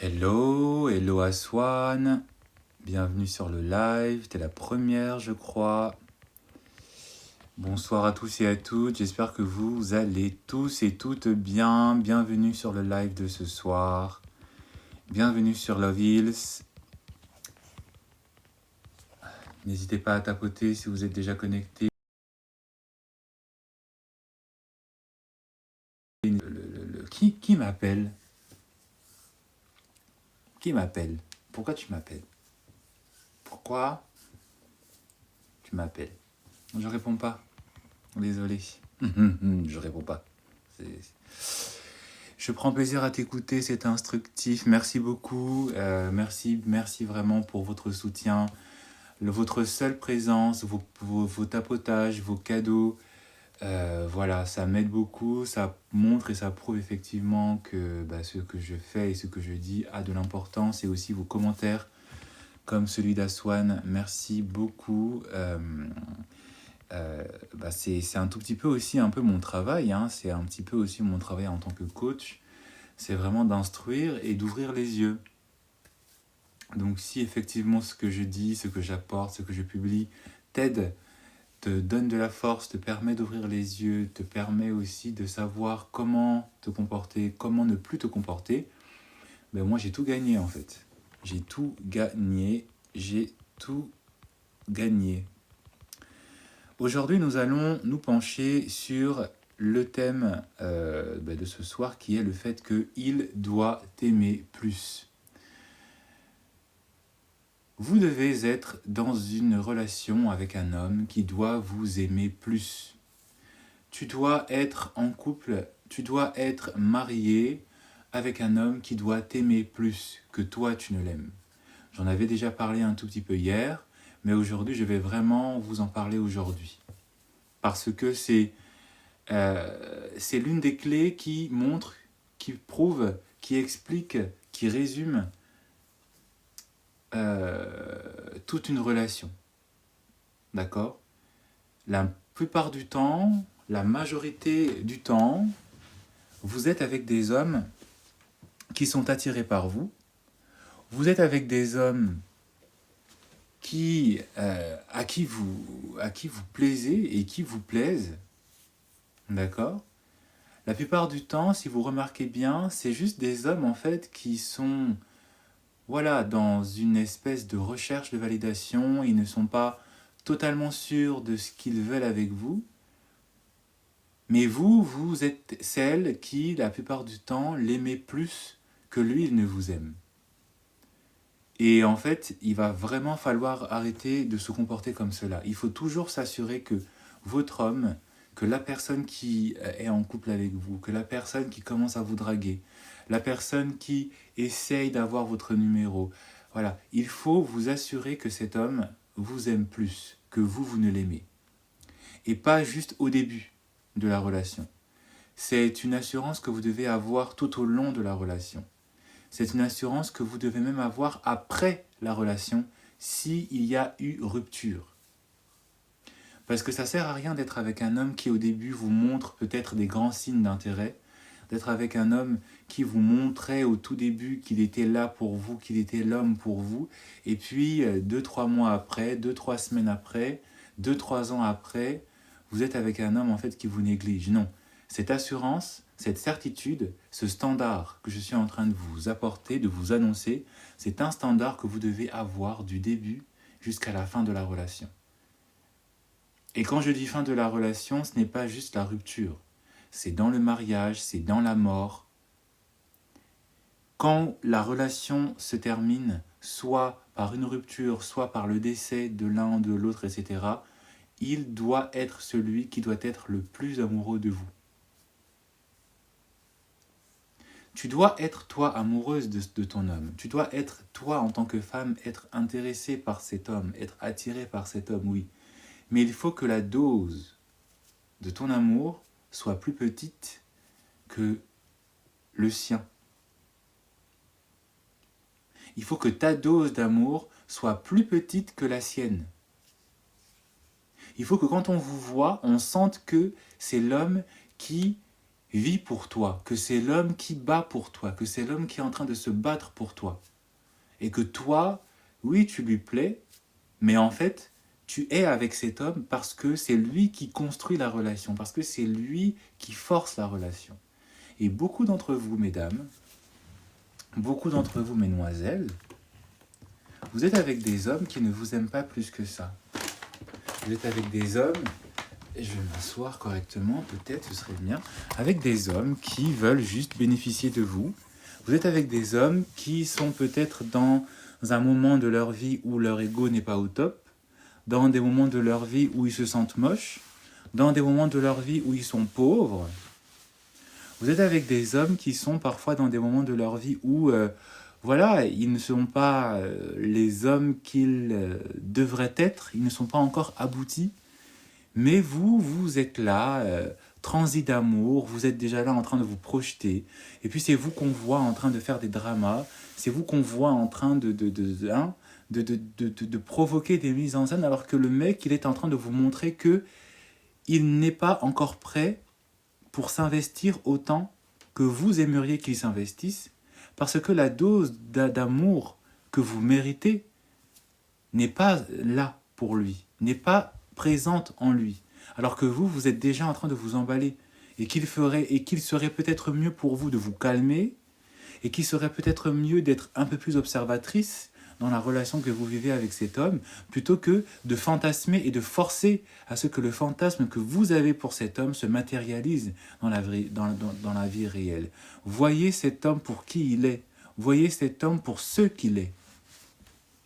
Hello, hello Aswan, bienvenue sur le live, t'es la première je crois. Bonsoir à tous et à toutes, j'espère que vous allez tous et toutes bien. Bienvenue sur le live de ce soir, bienvenue sur Love Hills. N'hésitez pas à tapoter si vous êtes déjà connecté. Qui m'appelle? Qui m'appelle? Pourquoi tu m'appelles? Pourquoi tu m'appelles? Je réponds pas. Désolé. Je réponds pas. Je prends plaisir à t'écouter, c'est instructif. Merci beaucoup. Merci vraiment pour votre soutien. Votre seule présence, vos tapotages, vos cadeaux. Voilà, ça m'aide beaucoup. Ça montre et ça prouve effectivement que ce que je fais et ce que je dis a de l'importance. Et aussi vos commentaires, comme celui d'Aswan. Merci beaucoup. C'est un tout petit peu aussi un peu mon travail, hein. C'est un petit peu aussi mon travail en tant que coach, c'est vraiment d'instruire et d'ouvrir les yeux. Donc si effectivement ce que je dis, ce que j'apporte, ce que je publie t'aide, te donne de la force, te permet d'ouvrir les yeux, te permet aussi de savoir comment te comporter, comment ne plus te comporter, moi j'ai tout gagné en fait. J'ai tout gagné, j'ai tout gagné. Aujourd'hui, nous allons nous pencher sur le thème de ce soir qui est le fait qu'il doit t'aimer plus. Vous devez être dans une relation avec un homme qui doit vous aimer plus. Tu dois être en couple, tu dois être marié avec un homme qui doit t'aimer plus que toi tu ne l'aimes. J'en avais déjà parlé un tout petit peu hier, mais aujourd'hui je vais vraiment vous en parler aujourd'hui. Parce que c'est l'une des clés qui montre, qui prouve, qui explique, qui résume toute une relation. D'accord? La plupart du temps, la majorité du temps, vous êtes avec des hommes qui sont attirés par vous. Vous êtes avec des hommes à qui vous plaisez et qui vous plaisent. D'accord? La plupart du temps, si vous remarquez bien, c'est juste des hommes en fait qui sont dans une espèce de recherche de validation. Ils ne sont pas totalement sûrs de ce qu'ils veulent avec vous. Mais vous êtes celle qui, la plupart du temps, l'aimez plus que lui, il ne vous aime. Et en fait, il va vraiment falloir arrêter de se comporter comme cela. Il faut toujours s'assurer que votre homme, que la personne qui est en couple avec vous, que la personne qui commence à vous draguer, la personne qui essaye d'avoir votre numéro, voilà, il faut vous assurer que cet homme vous aime plus que vous ne l'aimez. Et pas juste au début de la relation. C'est une assurance que vous devez avoir tout au long de la relation. C'est une assurance que vous devez même avoir après la relation s'il y a eu rupture. Parce que ça ne sert à rien d'être avec un homme qui au début vous montre peut-être des grands signes d'intérêt, d'être avec un homme qui vous montrait au tout début qu'il était là pour vous, qu'il était l'homme pour vous, et puis 2-3 mois après, 2-3 semaines après, 2-3 ans après, vous êtes avec un homme en fait qui vous néglige. Non, cette assurance, cette certitude, ce standard que je suis en train de vous apporter, de vous annoncer, c'est un standard que vous devez avoir du début jusqu'à la fin de la relation. Et quand je dis fin de la relation, ce n'est pas juste la rupture. C'est dans le mariage, c'est dans la mort. Quand la relation se termine, soit par une rupture, soit par le décès de l'un, de l'autre, etc., il doit être celui qui doit être le plus amoureux de vous. Tu dois être, toi, amoureuse de ton homme. Tu dois être, toi, en tant que femme, être intéressée par cet homme, être attirée par cet homme, oui. Mais il faut que la dose de ton amour soit plus petite que le sien. Il faut que ta dose d'amour soit plus petite que la sienne. Il faut que quand on vous voit, on sente que c'est l'homme qui vit pour toi, que c'est l'homme qui bat pour toi, que c'est l'homme qui est en train de se battre pour toi. Et que toi, oui, tu lui plais, mais en fait, tu es avec cet homme parce que c'est lui qui construit la relation, parce que c'est lui qui force la relation. Et beaucoup d'entre vous, mesdames, beaucoup d'entre vous, mesdemoiselles, vous êtes avec des hommes qui ne vous aiment pas plus que ça. Vous êtes avec des hommes, et je vais m'asseoir correctement, peut-être ce serait bien, avec des hommes qui veulent juste bénéficier de vous. Vous êtes avec des hommes qui sont peut-être dans un moment de leur vie où leur ego n'est pas au top, dans des moments de leur vie où ils se sentent moches, dans des moments de leur vie où ils sont pauvres. Vous êtes avec des hommes qui sont parfois dans des moments de leur vie où, voilà, ils ne sont pas les hommes qu'ils devraient être, ils ne sont pas encore aboutis, mais vous, vous êtes là, transi d'amour, vous êtes déjà là en train de vous projeter, et puis c'est vous qu'on voit en train de faire des dramas, c'est vous qu'on voit en train de provoquer des mises en scène, alors que le mec, il est en train de vous montrer que il n'est pas encore prêt pour s'investir autant que vous aimeriez qu'il s'investisse, parce que la dose d'amour que vous méritez n'est pas là pour lui, n'est pas présente en lui, alors que vous, vous êtes déjà en train de vous emballer, et qu'il serait peut-être mieux pour vous de vous calmer, et qu'il serait peut-être mieux d'être un peu plus observatrice dans la relation que vous vivez avec cet homme, plutôt que de fantasmer et de forcer à ce que le fantasme que vous avez pour cet homme se matérialise dans la vie réelle. Voyez cet homme pour qui il est. Voyez cet homme pour ce qu'il est.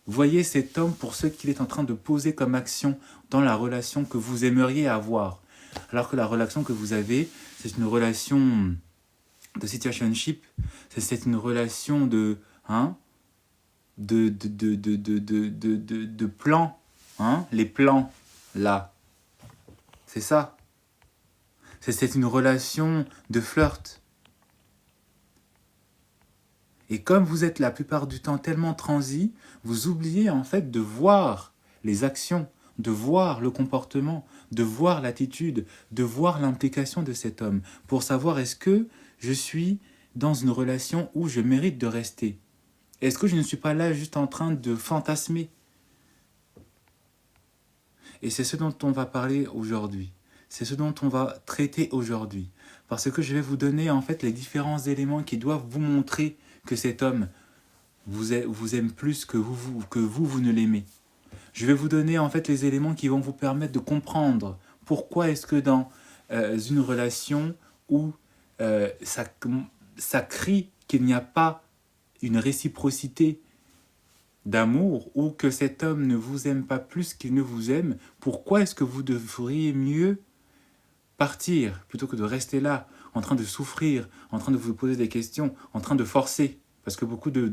Voyez cet homme pour ce qu'il est en train de poser comme action dans la relation que vous aimeriez avoir. Alors que la relation que vous avez, c'est une relation de situationship, c'est une relation de plans, les plans, là. C'est ça. C'est une relation de flirt. Et comme vous êtes la plupart du temps tellement transi, vous oubliez en fait de voir les actions, de voir le comportement, de voir l'attitude, de voir l'implication de cet homme, pour savoir est-ce que je suis dans une relation où je mérite de rester. Est-ce que je ne suis pas là juste en train de fantasmer? Et c'est ce dont on va parler aujourd'hui. C'est ce dont on va traiter aujourd'hui. Parce que je vais vous donner en fait les différents éléments qui doivent vous montrer que cet homme vous aime plus que vous ne l'aimez. Je vais vous donner en fait les éléments qui vont vous permettre de comprendre pourquoi est-ce que dans une relation où ça crie qu'il n'y a pas une réciprocité d'amour ou que cet homme ne vous aime pas plus qu'il ne vous aime, pourquoi est-ce que vous devriez mieux partir plutôt que de rester là, en train de souffrir, en train de vous poser des questions, en train de forcer? Parce que beaucoup de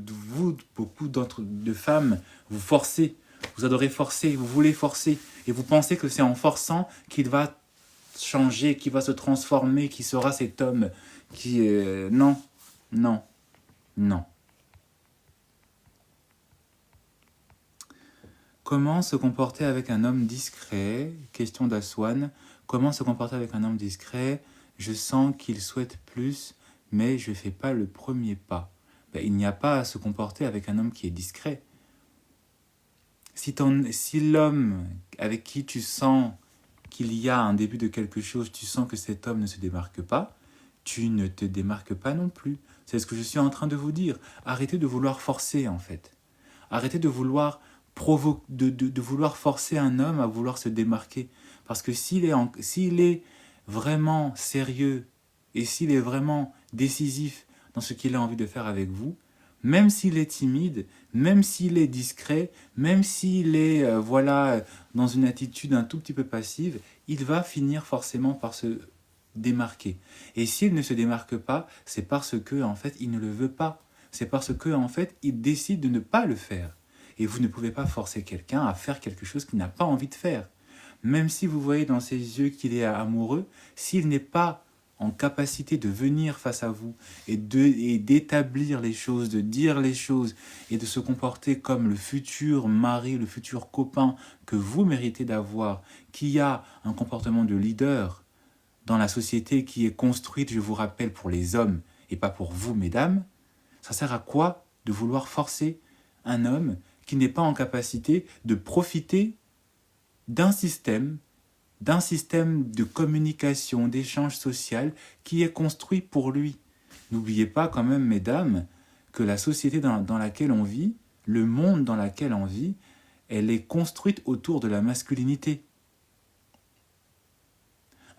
femmes, vous forcez, vous adorez forcer, vous voulez forcer, et vous pensez que c'est en forçant qu'il va changer, qu'il va se transformer, qu'il sera cet homme qui... non, non, non. Comment se comporter avec un homme discret? Question d'Aswan. Comment se comporter avec un homme discret? Je sens qu'il souhaite plus, mais je ne fais pas le premier pas. Ben, il n'y a pas à se comporter avec un homme qui est discret. Si l'homme avec qui tu sens qu'il y a un début de quelque chose, tu sens que cet homme ne se démarque pas, tu ne te démarques pas non plus. C'est ce que je suis en train de vous dire. Arrêtez de vouloir forcer, en fait. Arrêtez de vouloir de vouloir forcer un homme à vouloir se démarquer. Parce que s'il est vraiment sérieux et s'il est vraiment décisif dans ce qu'il a envie de faire avec vous, même s'il est timide, même s'il est discret, même s'il est dans une attitude un tout petit peu passive, il va finir forcément par se démarquer. Et s'il ne se démarque pas, c'est parce que en fait, il ne le veut pas. C'est parce que en fait, il décide de ne pas le faire. Et vous ne pouvez pas forcer quelqu'un à faire quelque chose qu'il n'a pas envie de faire. Même si vous voyez dans ses yeux qu'il est amoureux, s'il n'est pas en capacité de venir face à vous et d'établir les choses, de dire les choses et de se comporter comme le futur mari, le futur copain que vous méritez d'avoir, qui a un comportement de leader, dans la société qui est construite, je vous rappelle, pour les hommes et pas pour vous, mesdames, ça sert à quoi de vouloir forcer un homme qui n'est pas en capacité de profiter d'un système de communication, d'échange social qui est construit pour lui. N'oubliez pas quand même, mesdames, que la société dans laquelle on vit, le monde dans lequel on vit, elle est construite autour de la masculinité.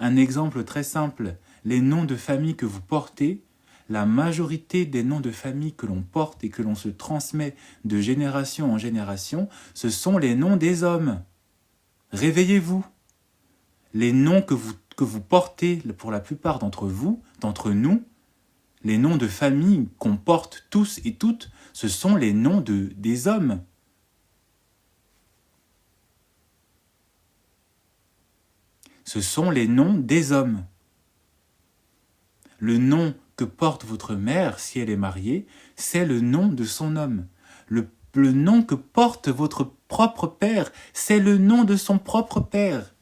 Un exemple très simple, les noms de famille que vous portez, la majorité des noms de famille que l'on porte et que l'on se transmet de génération en génération, ce sont les noms des hommes. Réveillez-vous. Les noms que vous portez, pour la plupart d'entre vous, d'entre nous, les noms de famille qu'on porte tous et toutes, ce sont les noms des hommes. Ce sont les noms des hommes. Le nom que porte votre mère, si elle est mariée, c'est le nom de son homme. Le nom que porte votre propre père, c'est le nom de son propre père.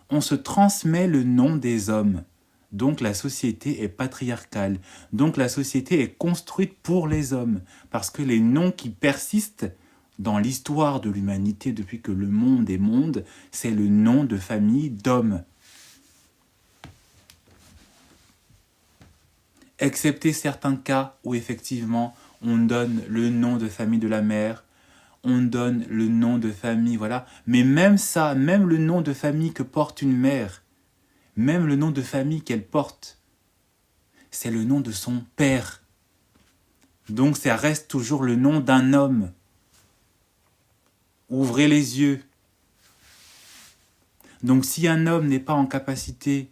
On se transmet le nom des hommes. Donc la société est patriarcale. Donc la société est construite pour les hommes. Parce que les noms qui persistent dans l'histoire de l'humanité depuis que le monde est monde, c'est le nom de famille d'hommes. Excepté certains cas où effectivement on donne le nom de famille de la mère, on donne le nom de famille, voilà. Mais même ça, même le nom de famille que porte une mère, même le nom de famille qu'elle porte, c'est le nom de son père. Donc ça reste toujours le nom d'un homme. Ouvrez les yeux. Donc si un homme n'est pas en capacité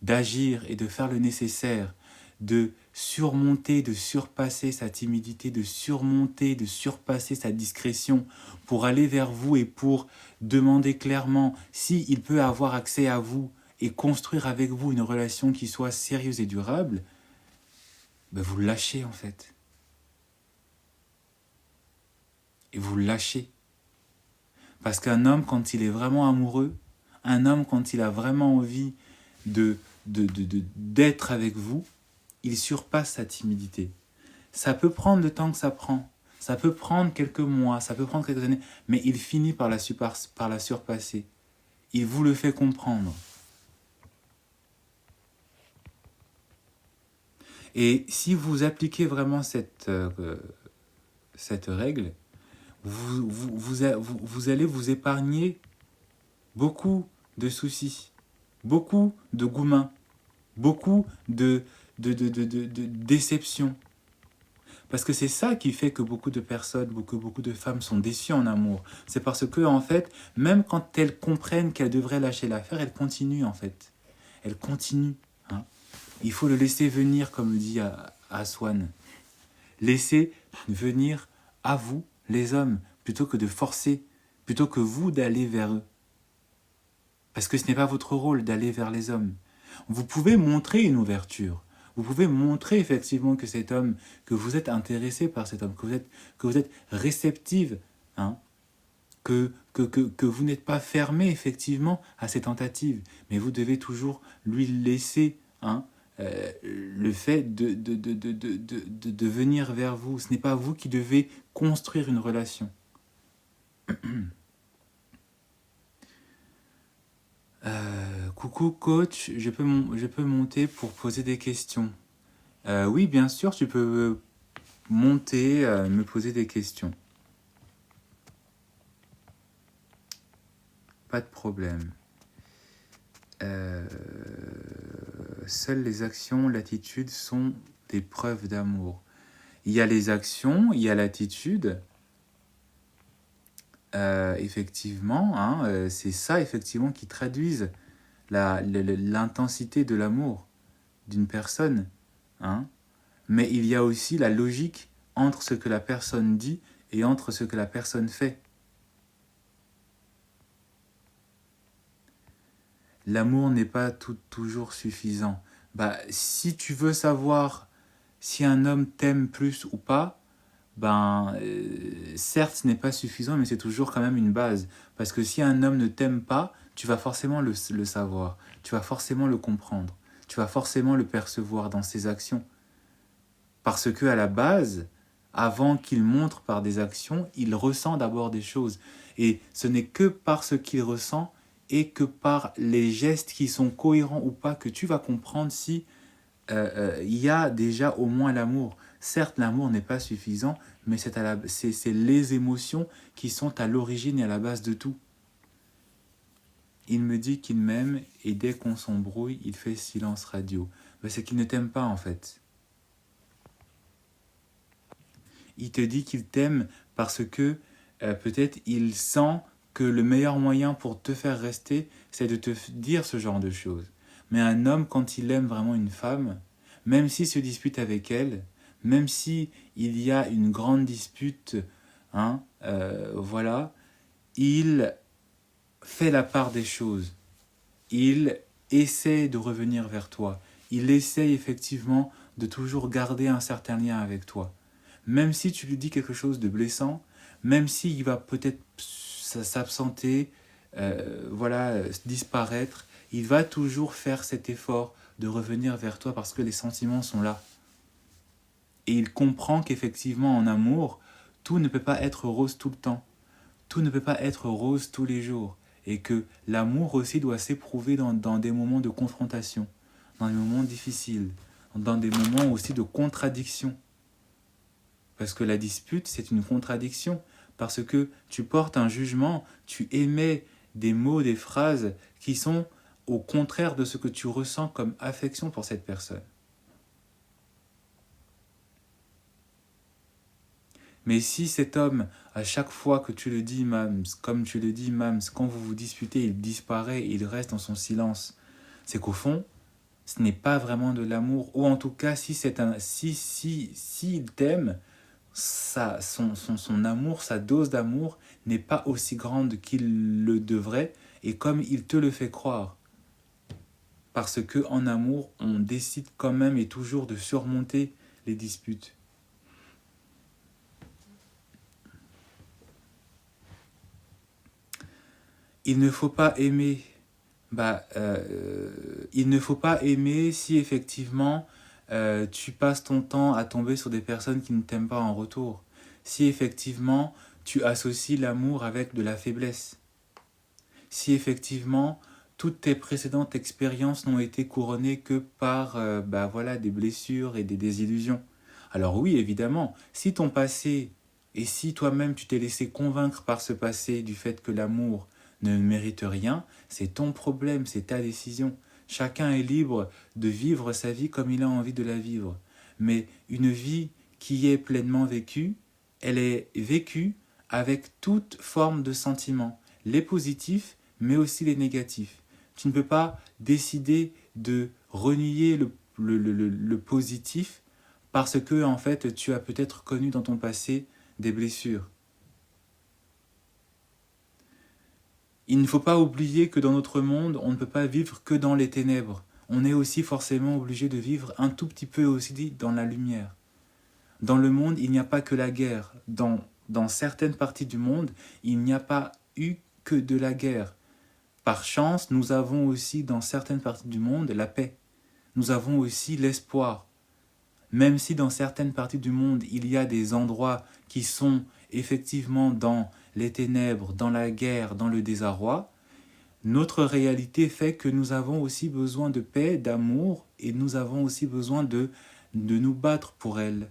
d'agir et de faire le nécessaire, de surmonter, de surpasser sa timidité, de surpasser sa discrétion pour aller vers vous et pour demander clairement s'il peut avoir accès à vous et construire avec vous une relation qui soit sérieuse et durable, ben vous le lâchez en fait. Et vous le lâchez. Parce qu'un homme, quand il est vraiment amoureux, un homme, quand il a vraiment envie d'être avec vous, il surpasse sa timidité. Ça peut prendre le temps que ça prend. Ça peut prendre quelques mois, ça peut prendre quelques années, mais il finit par la surpasser. Il vous le fait comprendre. Et si vous appliquez vraiment cette règle, vous allez vous épargner beaucoup de soucis, beaucoup de goumins, beaucoup de déceptions. Parce que c'est ça qui fait que beaucoup de personnes, que beaucoup de femmes sont déçues en amour. C'est parce que, en fait, même quand elles comprennent qu'elles devraient lâcher l'affaire, elles continuent, en fait. Elles continuent. Hein. Il faut le laisser venir, comme le dit Swan. Laissez venir à vous, les hommes, plutôt que de forcer, plutôt que vous d'aller vers eux. Parce que ce n'est pas votre rôle d'aller vers les hommes. Vous pouvez montrer une ouverture. Vous pouvez montrer effectivement que cet homme, que vous êtes intéressé par cet homme, que vous êtes réceptive, hein, que vous n'êtes pas fermé effectivement à ces tentatives. Mais vous devez toujours lui laisser le fait de venir vers vous. Ce n'est pas vous qui devez construire une relation. Coucou coach, je peux monter pour poser des questions. Oui, bien sûr, tu peux monter, me poser des questions. Pas de problème. Seules les actions, l'attitude sont des preuves d'amour. Il y a les actions, il y a l'attitude. Effectivement, hein, c'est ça effectivement qui traduisent l'intensité de l'amour d'une personne. Hein. Mais il y a aussi la logique entre ce que la personne dit et entre ce que la personne fait. L'amour n'est pas toujours suffisant. Si tu veux savoir si un homme t'aime plus ou pas, certes, ce n'est pas suffisant, mais c'est toujours quand même une base. Parce que si un homme ne t'aime pas, tu vas forcément le savoir. Tu vas forcément le comprendre. tu vas forcément le percevoir dans ses actions. Parce que à la base, avant qu'il montre par des actions, il ressent d'abord des choses. Et ce n'est que par ce qu'il ressent et que par les gestes qui sont cohérents ou pas que tu vas comprendre si il y a déjà au moins l'amour. Certes, l'amour n'est pas suffisant, mais c'est les émotions qui sont à l'origine et à la base de tout. Il me dit qu'il m'aime et dès qu'on s'embrouille, il fait silence radio. Ben, c'est qu'il ne t'aime pas en fait. Il te dit qu'il t'aime parce que peut-être il sent que le meilleur moyen pour te faire rester, c'est de te dire ce genre de choses. Mais un homme, quand il aime vraiment une femme, même s'il se dispute avec elle, même si il y a une grande dispute, hein, voilà, il fait la part des choses. Il essaie de revenir vers toi. Il essaie effectivement de toujours garder un certain lien avec toi. Même si tu lui dis quelque chose de blessant, même s'il va peut-être s'absenter, voilà, disparaître, il va toujours faire cet effort de revenir vers toi parce que les sentiments sont là. Et il comprend qu'effectivement en amour, tout ne peut pas être rose tout le temps. Tout ne peut pas être rose tous les jours. Et que l'amour aussi doit s'éprouver dans des moments de confrontation, dans des moments difficiles, dans des moments aussi de contradiction. Parce que la dispute, c'est une contradiction. Parce que tu portes un jugement, tu émets des mots, des phrases qui sont au contraire de ce que tu ressens comme affection pour cette personne. Mais si cet homme, à chaque fois que tu le dis, Mams, comme tu le dis, Mams, quand vous vous disputez, il disparaît, il reste dans son silence, c'est qu'au fond, ce n'est pas vraiment de l'amour. Ou en tout cas, si il t'aime, son amour, sa dose d'amour n'est pas aussi grande qu'il le devrait et comme il te le fait croire. Parce que en amour, on décide quand même et toujours de surmonter les disputes. Il ne faut pas aimer. Il ne faut pas aimer si effectivement tu passes ton temps à tomber sur des personnes qui ne t'aiment pas en retour. Si effectivement tu associes l'amour avec de la faiblesse. Si effectivement toutes tes précédentes expériences n'ont été couronnées que par voilà, des blessures et des désillusions. Alors oui, évidemment, si ton passé, et si toi-même tu t'es laissé convaincre par ce passé du fait que l'amour ne mérite rien, c'est ton problème, c'est ta décision. Chacun est libre de vivre sa vie comme il a envie de la vivre. Mais une vie qui est pleinement vécue, elle est vécue avec toute forme de sentiments, les positifs, mais aussi les négatifs. Tu ne peux pas décider de renier le positif parce que en fait tu as peut-être connu dans ton passé des blessures. Il ne faut pas oublier que dans notre monde, on ne peut pas vivre que dans les ténèbres. On est aussi forcément obligé de vivre un tout petit peu aussi dans la lumière. Dans le monde, il n'y a pas que la guerre. Dans certaines parties du monde, il n'y a pas eu que de la guerre. Par chance, nous avons aussi dans certaines parties du monde la paix. Nous avons aussi l'espoir. Même si dans certaines parties du monde, il y a des endroits qui sont effectivement dans les ténèbres, dans la guerre, dans le désarroi, notre réalité fait que nous avons aussi besoin de paix, d'amour, et nous avons aussi besoin de nous battre pour elle.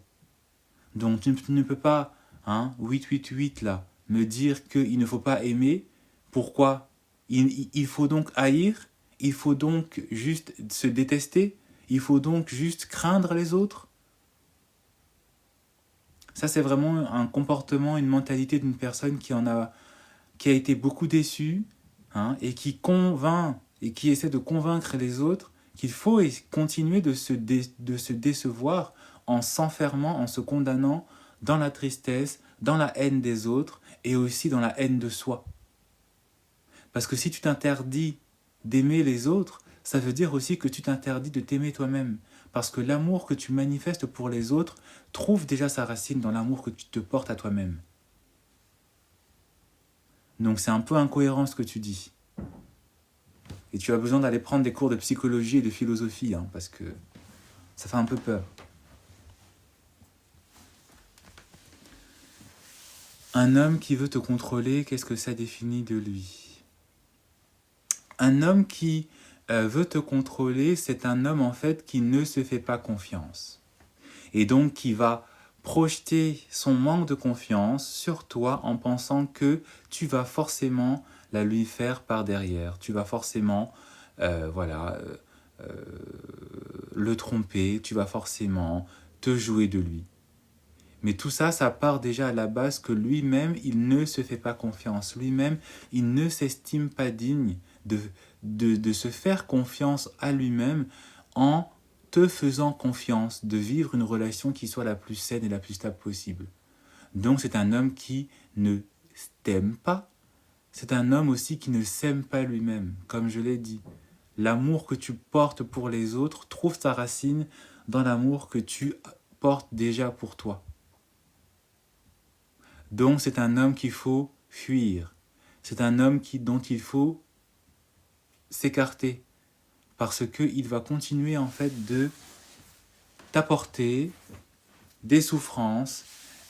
Donc tu ne peux pas, 888 là, me dire qu'il ne faut pas aimer. Pourquoi ? Il faut donc haïr, il faut donc juste se détester, il faut donc juste craindre les autres. Ça, c'est vraiment un comportement, une mentalité d'une personne qui a été beaucoup déçue et qui convainc et qui essaie de convaincre les autres qu'il faut continuer de se décevoir en s'enfermant, en se condamnant dans la tristesse, dans la haine des autres et aussi dans la haine de soi. Parce que si tu t'interdis d'aimer les autres, ça veut dire aussi que tu t'interdis de t'aimer toi-même. Parce que l'amour que tu manifestes pour les autres trouve déjà sa racine dans l'amour que tu te portes à toi-même. Donc c'est un peu incohérent ce que tu dis. Et tu as besoin d'aller prendre des cours de psychologie et de philosophie, hein, parce que ça fait un peu peur. Un homme qui veut te contrôler, qu'est-ce que ça définit de lui? Un homme qui veut te contrôler, c'est un homme en fait qui ne se fait pas confiance. Et donc qui va projeter son manque de confiance sur toi en pensant que tu vas forcément la lui faire par derrière. Tu vas forcément le tromper, tu vas forcément te jouer de lui. Mais tout ça, ça part déjà à la base que lui-même, il ne se fait pas confiance. Lui-même, il ne s'estime pas digne de se faire confiance à lui-même en te faisant confiance, de vivre une relation qui soit la plus saine et la plus stable possible. Donc c'est un homme qui ne t'aime pas. C'est un homme aussi qui ne s'aime pas lui-même, comme je l'ai dit. L'amour que tu portes pour les autres trouve sa racine dans l'amour que tu portes déjà pour toi. Donc c'est un homme qu'il faut fuir. C'est un homme dont il faut s'écarter. Parce qu'il va continuer en fait de t'apporter des souffrances,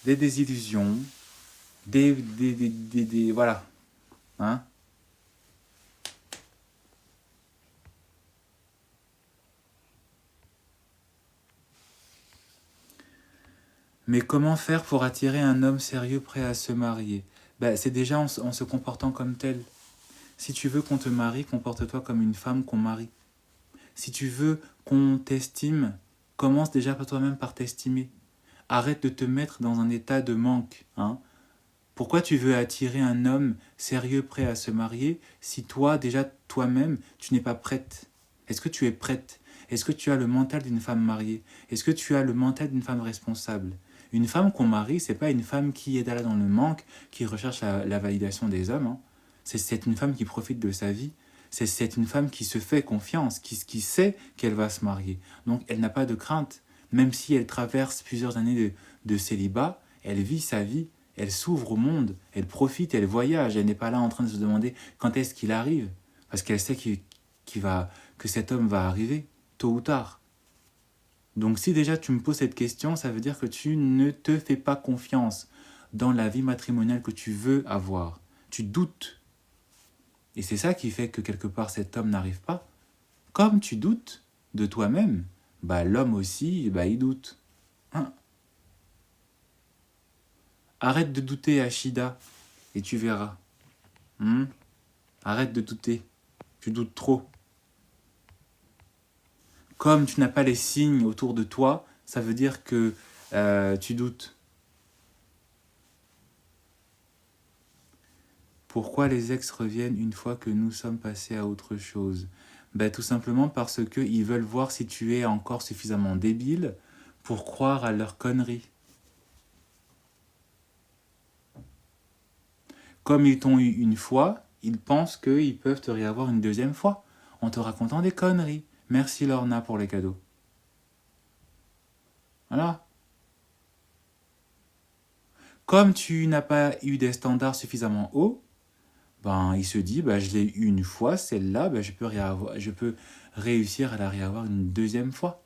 des désillusions, voilà. Hein? Mais comment faire pour attirer un homme sérieux prêt à se marier? C'est déjà en se comportant comme tel. Si tu veux qu'on te marie, comporte-toi comme une femme qu'on marie. Si tu veux qu'on t'estime, commence déjà par toi-même par t'estimer. Arrête de te mettre dans un état de manque. Hein. Pourquoi tu veux attirer un homme sérieux prêt à se marier si toi, déjà toi-même, tu n'es pas prête? Est-ce que tu es prête? Est-ce que tu as le mental d'une femme mariée? Est-ce que tu as le mental d'une femme responsable? Une femme qu'on marie, c'est pas une femme qui est là dans le manque, qui recherche la validation des hommes. Hein. C'est une femme qui profite de sa vie. C'est une femme qui se fait confiance, qui sait qu'elle va se marier. Donc elle n'a pas de crainte. Même si elle traverse plusieurs années de célibat, elle vit sa vie, elle s'ouvre au monde, elle profite, elle voyage. Elle n'est pas là en train de se demander quand est-ce qu'il arrive. Parce qu'elle sait que cet homme va arriver, tôt ou tard. Donc si déjà tu me poses cette question, ça veut dire que tu ne te fais pas confiance dans la vie matrimoniale que tu veux avoir. Tu doutes. Et c'est ça qui fait que quelque part cet homme n'arrive pas. Comme tu doutes de toi-même, l'homme aussi, il doute. Hein? Arrête de douter, Ashida, et tu verras. Arrête de douter. Tu doutes trop. Comme tu n'as pas les signes autour de toi, ça veut dire que tu doutes. Pourquoi les ex reviennent une fois que nous sommes passés à autre chose? Tout simplement parce qu'ils veulent voir si tu es encore suffisamment débile pour croire à leurs conneries. Comme ils t'ont eu une fois, ils pensent qu'ils peuvent te réavoir une deuxième fois en te racontant des conneries. Merci Lorna pour les cadeaux. Voilà. Comme tu n'as pas eu des standards suffisamment hauts, il se dit, je l'ai eu une fois, celle-là, je peux réussir à la réavoir une deuxième fois.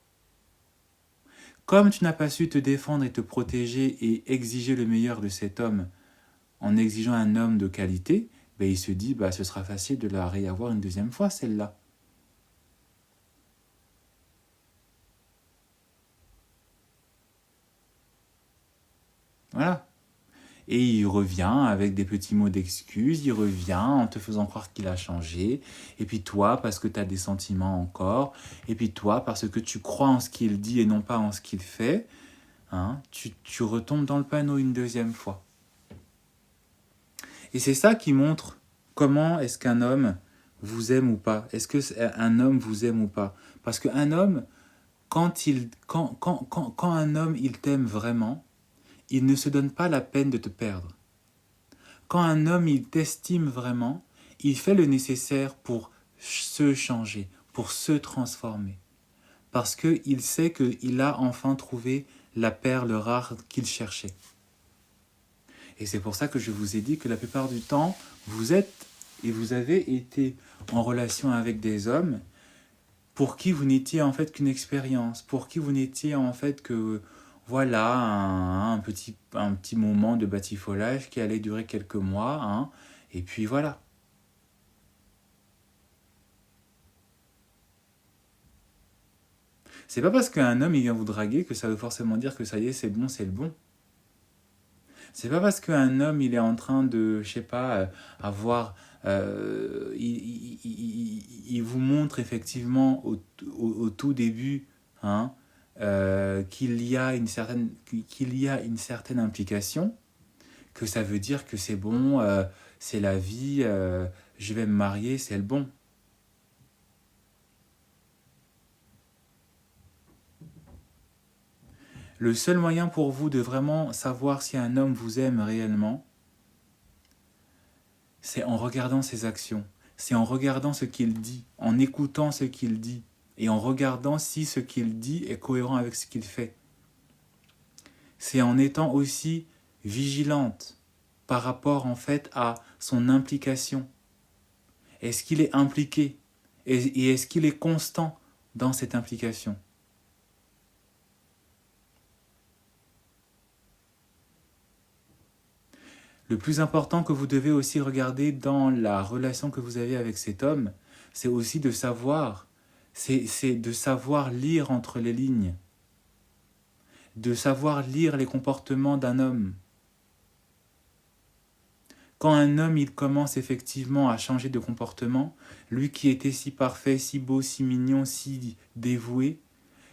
Comme tu n'as pas su te défendre et te protéger et exiger le meilleur de cet homme en exigeant un homme de qualité, il se dit, ce sera facile de la réavoir une deuxième fois, celle-là. Voilà. Et il revient avec des petits mots d'excuse, il revient en te faisant croire qu'il a changé, et puis toi, parce que tu as des sentiments encore, et puis toi, parce que tu crois en ce qu'il dit et non pas en ce qu'il fait, tu retombes dans le panneau une deuxième fois. Et c'est ça qui montre comment est-ce qu'un homme vous aime ou pas. Est-ce qu'un homme vous aime ou pas? Parce qu'un homme, quand un homme il t'aime vraiment, il ne se donne pas la peine de te perdre. Quand un homme il t'estime vraiment, il fait le nécessaire pour se changer, pour se transformer. Parce qu'il sait qu'il a enfin trouvé la perle rare qu'il cherchait. Et c'est pour ça que je vous ai dit que la plupart du temps, vous êtes et vous avez été en relation avec des hommes pour qui vous n'étiez en fait qu'une expérience, pour qui vous n'étiez en fait que voilà un petit moment de batifolage qui allait durer quelques mois, hein, et puis voilà. C'est pas parce qu'un homme il vient vous draguer que ça veut forcément dire que ça y est, c'est bon, c'est le bon. C'est pas parce qu'un homme il est en train de, je sais pas, avoir. Il vous montre effectivement au tout début, hein, qu'il y a une certaine implication, que ça veut dire que c'est bon, c'est la vie, je vais me marier, c'est le bon. Le seul moyen pour vous de vraiment savoir si un homme vous aime réellement, c'est en regardant ses actions, c'est en regardant ce qu'il dit, en écoutant ce qu'il dit, et en regardant si ce qu'il dit est cohérent avec ce qu'il fait. C'est en étant aussi vigilante par rapport en fait à son implication. Est-ce qu'il est impliqué et est-ce qu'il est constant dans cette implication? Le plus important que vous devez aussi regarder dans la relation que vous avez avec cet homme, c'est aussi de savoir, c'est de savoir lire entre les lignes, de savoir lire les comportements d'un homme. Quand un homme il commence effectivement à changer de comportement, lui qui était si parfait, si beau, si mignon, si dévoué,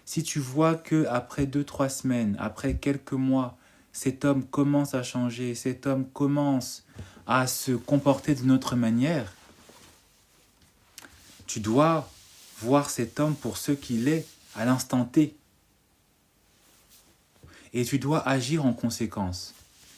si tu vois que après 2-3 semaines, après quelques mois, cet homme commence à changer, cet homme commence à se comporter d'une autre manière, tu dois voir cet homme pour ce qu'il est à l'instant T. Et tu dois agir en conséquence.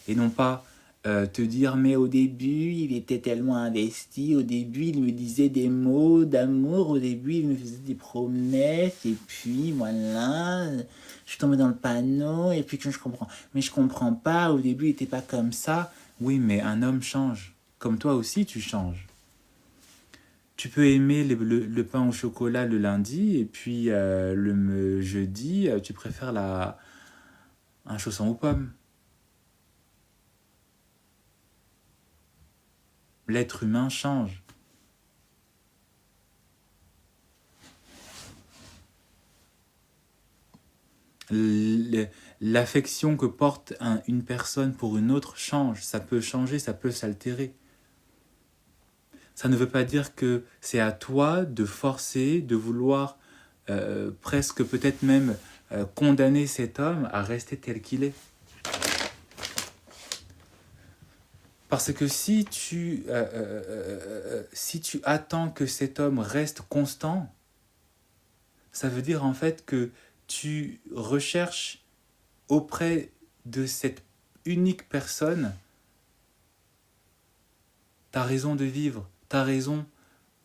Et non pas te dire, mais au début, il était tellement investi, au début, il me disait des mots d'amour, au début, il me faisait des promesses, et puis voilà, je suis tombée dans le panneau, et puis que je comprends. Mais je comprends pas, au début, il était pas comme ça. Oui, mais un homme change. Comme toi aussi, tu changes. Tu peux aimer le pain au chocolat le lundi, et puis le jeudi, tu préfères un chausson aux pommes. L'être humain change. L'affection que porte une personne pour une autre change. Ça peut changer, ça peut s'altérer. Ça ne veut pas dire que c'est à toi de forcer, de vouloir presque peut-être même condamner cet homme à rester tel qu'il est. Parce que si tu attends que cet homme reste constant, ça veut dire en fait que tu recherches auprès de cette unique personne ta raison de vivre, ta raison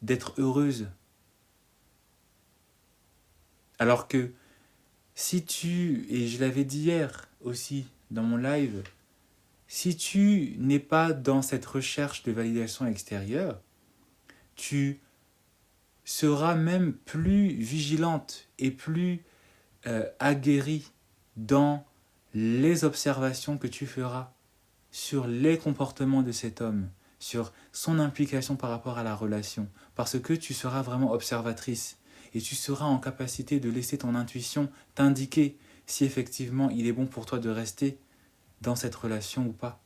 d'être heureuse. Alors que si tu, et je l'avais dit hier aussi dans mon live, si tu n'es pas dans cette recherche de validation extérieure, tu seras même plus vigilante et plus aguerrie dans les observations que tu feras sur les comportements de cet homme, sur son implication par rapport à la relation, parce que tu seras vraiment observatrice et tu seras en capacité de laisser ton intuition t'indiquer si effectivement il est bon pour toi de rester dans cette relation ou pas.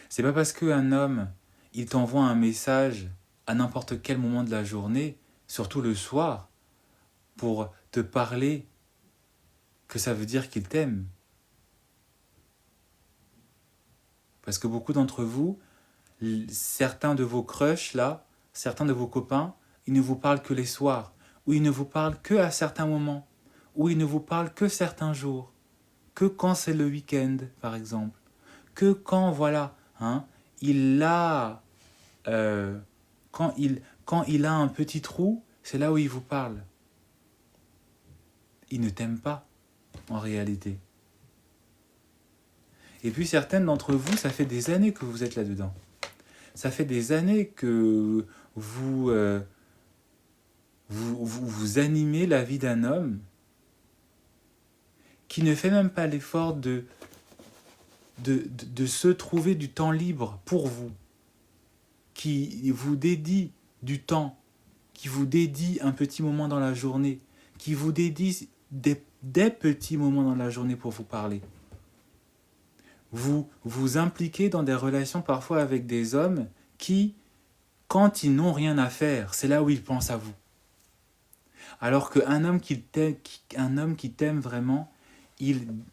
C'est pas parce qu'un homme, il t'envoie un message à n'importe quel moment de la journée, surtout le soir, pour te parler, que ça veut dire qu'il t'aime. Parce que beaucoup d'entre vous, certains de vos crushs là, certains de vos copains, ils ne vous parlent que les soirs, ou ils ne vous parlent que à certains moments, ou ils ne vous parlent que certains jours, que quand c'est le week-end par exemple, que quand voilà, hein, il a, quand il a un petit trou, c'est là où il vous parle. Il ne t'aime pas en réalité. Et puis certaines d'entre vous, ça fait des années que vous êtes là-dedans. Ça fait des années que vous animez la vie d'un homme qui ne fait même pas l'effort de se trouver du temps libre pour vous, qui vous dédie du temps, qui vous dédie un petit moment dans la journée, qui vous dédie des petits moments dans la journée pour vous parler. Vous vous impliquez dans des relations parfois avec des hommes qui, quand ils n'ont rien à faire, c'est là où ils pensent à vous. Alors qu'un homme qui t'aime vraiment, il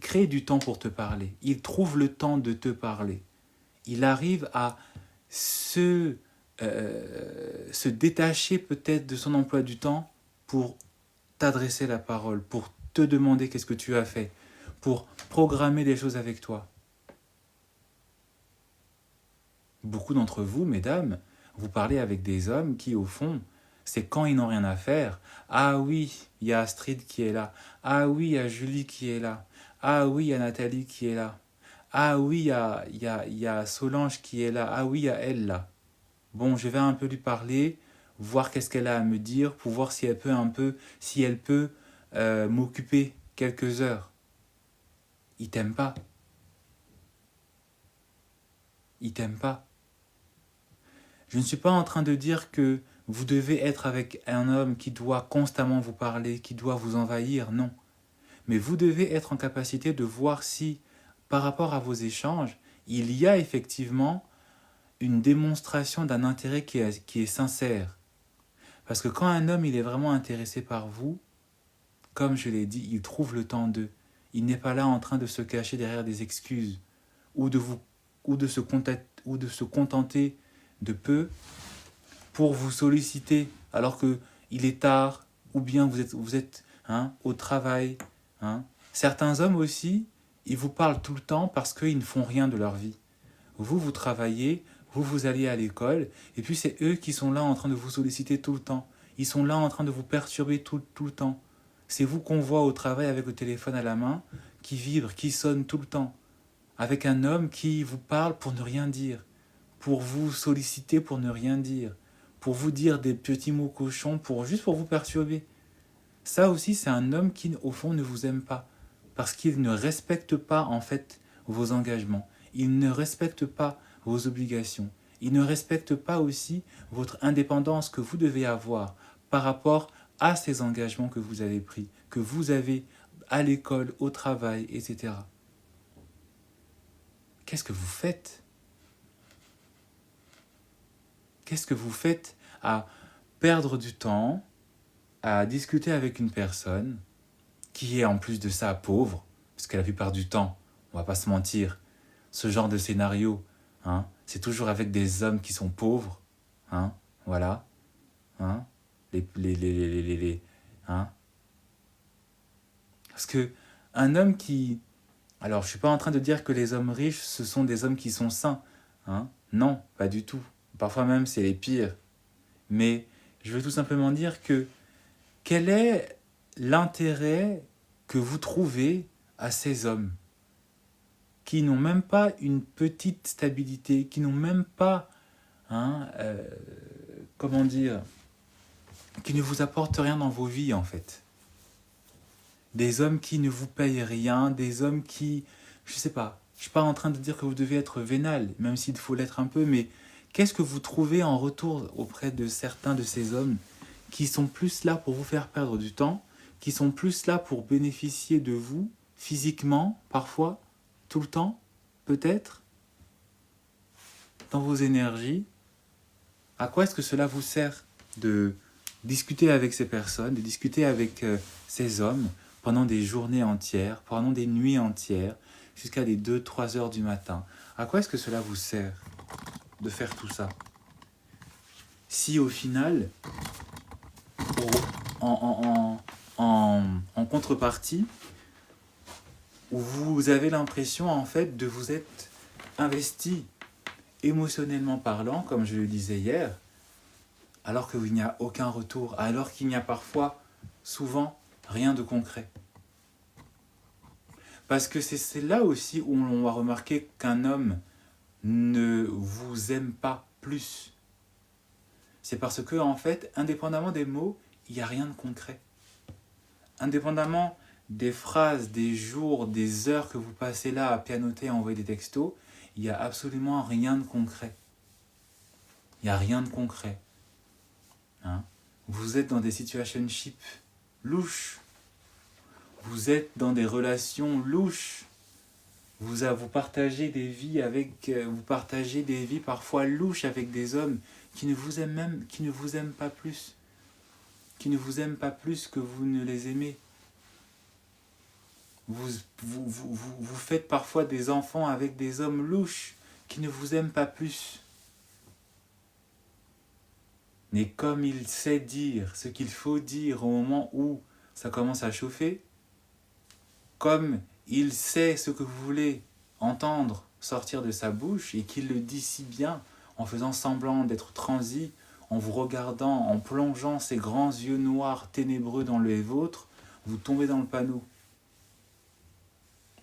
crée du temps pour te parler. Il trouve le temps de te parler. Il arrive à se détacher peut-être de son emploi du temps pour t'adresser la parole, pour te demander qu'est-ce que tu as fait, pour programmer des choses avec toi. Beaucoup d'entre vous, mesdames, vous parlez avec des hommes qui, au fond, c'est quand ils n'ont rien à faire. Ah oui, il y a Astrid qui est là. Ah oui, il y a Julie qui est là. Ah oui, il y a Nathalie qui est là. Ah oui, il y a Solange qui est là. Ah oui, il y a elle là. Bon, je vais un peu lui parler, voir qu'est-ce qu'elle a à me dire, pour voir si elle peut m'occuper quelques heures. Il t'aime pas. Il t'aime pas. Je ne suis pas en train de dire que vous devez être avec un homme qui doit constamment vous parler, qui doit vous envahir, non. Mais vous devez être en capacité de voir si, par rapport à vos échanges, il y a effectivement une démonstration d'un intérêt qui est sincère. Parce que quand un homme il est vraiment intéressé par vous, comme je l'ai dit, il trouve le temps d'eux. Il n'est pas là en train de se cacher derrière des excuses ou de se contenter de peu pour vous solliciter alors que il est tard ou bien vous êtes au travail. Certains hommes aussi, ils vous parlent tout le temps parce qu'ils ne font rien de leur vie. Vous travaillez, vous allez à l'école, et puis c'est eux qui sont là en train de vous solliciter tout le temps. Ils sont là en train de vous perturber tout le temps. C'est vous qu'on voit au travail avec le téléphone à la main, qui vibre, qui sonne tout le temps. Avec un homme qui vous parle pour ne rien dire, pour vous solliciter pour ne rien dire, pour vous dire des petits mots cochons, juste pour vous perturber. Ça aussi, c'est un homme qui, au fond, ne vous aime pas, parce qu'il ne respecte pas, en fait, vos engagements. Il ne respecte pas vos obligations. Il ne respecte pas aussi votre indépendance que vous devez avoir par rapport à ces engagements que vous avez pris, que vous avez à l'école, au travail, etc. Qu'est-ce que vous faites? Qu'est-ce que vous faites à perdre du temps, à discuter avec une personne qui est en plus de ça pauvre, parce que la plupart du temps, on va pas se mentir, ce genre de scénario, c'est toujours avec des hommes qui sont pauvres, voilà, parce que un homme qui, alors je suis pas en train de dire que les hommes riches ce sont des hommes qui sont sains, non, pas du tout, parfois même c'est les pires, mais je veux tout simplement dire que quel est l'intérêt que vous trouvez à ces hommes qui n'ont même pas une petite stabilité, qui n'ont même pas, comment dire, qui ne vous apportent rien dans vos vies en fait. Des hommes qui ne vous payent rien, des hommes qui, je sais pas, je suis pas en train de dire que vous devez être vénal, même s'il faut l'être un peu, mais qu'est-ce que vous trouvez en retour auprès de certains de ces hommes qui sont plus là pour vous faire perdre du temps, qui sont plus là pour bénéficier de vous, physiquement, parfois, tout le temps, peut-être, dans vos énergies? À quoi est-ce que cela vous sert de discuter avec ces personnes, de discuter avec ces hommes pendant des journées entières, pendant des nuits entières, jusqu'à des 2-3 heures du matin? À quoi est-ce que cela vous sert de faire tout ça? Si au final, en contrepartie, où vous avez l'impression en fait de vous être investi émotionnellement parlant, comme je le disais hier, alors qu'il n'y a aucun retour, alors qu'il n'y a parfois, souvent, rien de concret. Parce que c'est là aussi où on va remarquer qu'un homme ne vous aime pas plus. C'est parce que, en fait, indépendamment des mots, il n'y a rien de concret. Indépendamment des phrases, des jours, des heures que vous passez là à pianoter, à envoyer des textos, il n'y a absolument rien de concret. Il n'y a rien de concret. Hein? Vous êtes dans des situationships louches. Vous êtes dans des relations louches. Vous partagez des vies vous partagez des vies parfois louches avec des hommes qui ne vous aiment pas plus, qui ne vous aiment pas plus que vous ne les aimez. Vous faites parfois des enfants avec des hommes louches qui ne vous aiment pas plus. Mais comme il sait dire ce qu'il faut dire au moment où ça commence à chauffer, comme il sait ce que vous voulez entendre sortir de sa bouche et qu'il le dit si bien en faisant semblant d'être transi, en vous regardant, en plongeant ses grands yeux noirs ténébreux dans les vôtres, vous tombez dans le panneau.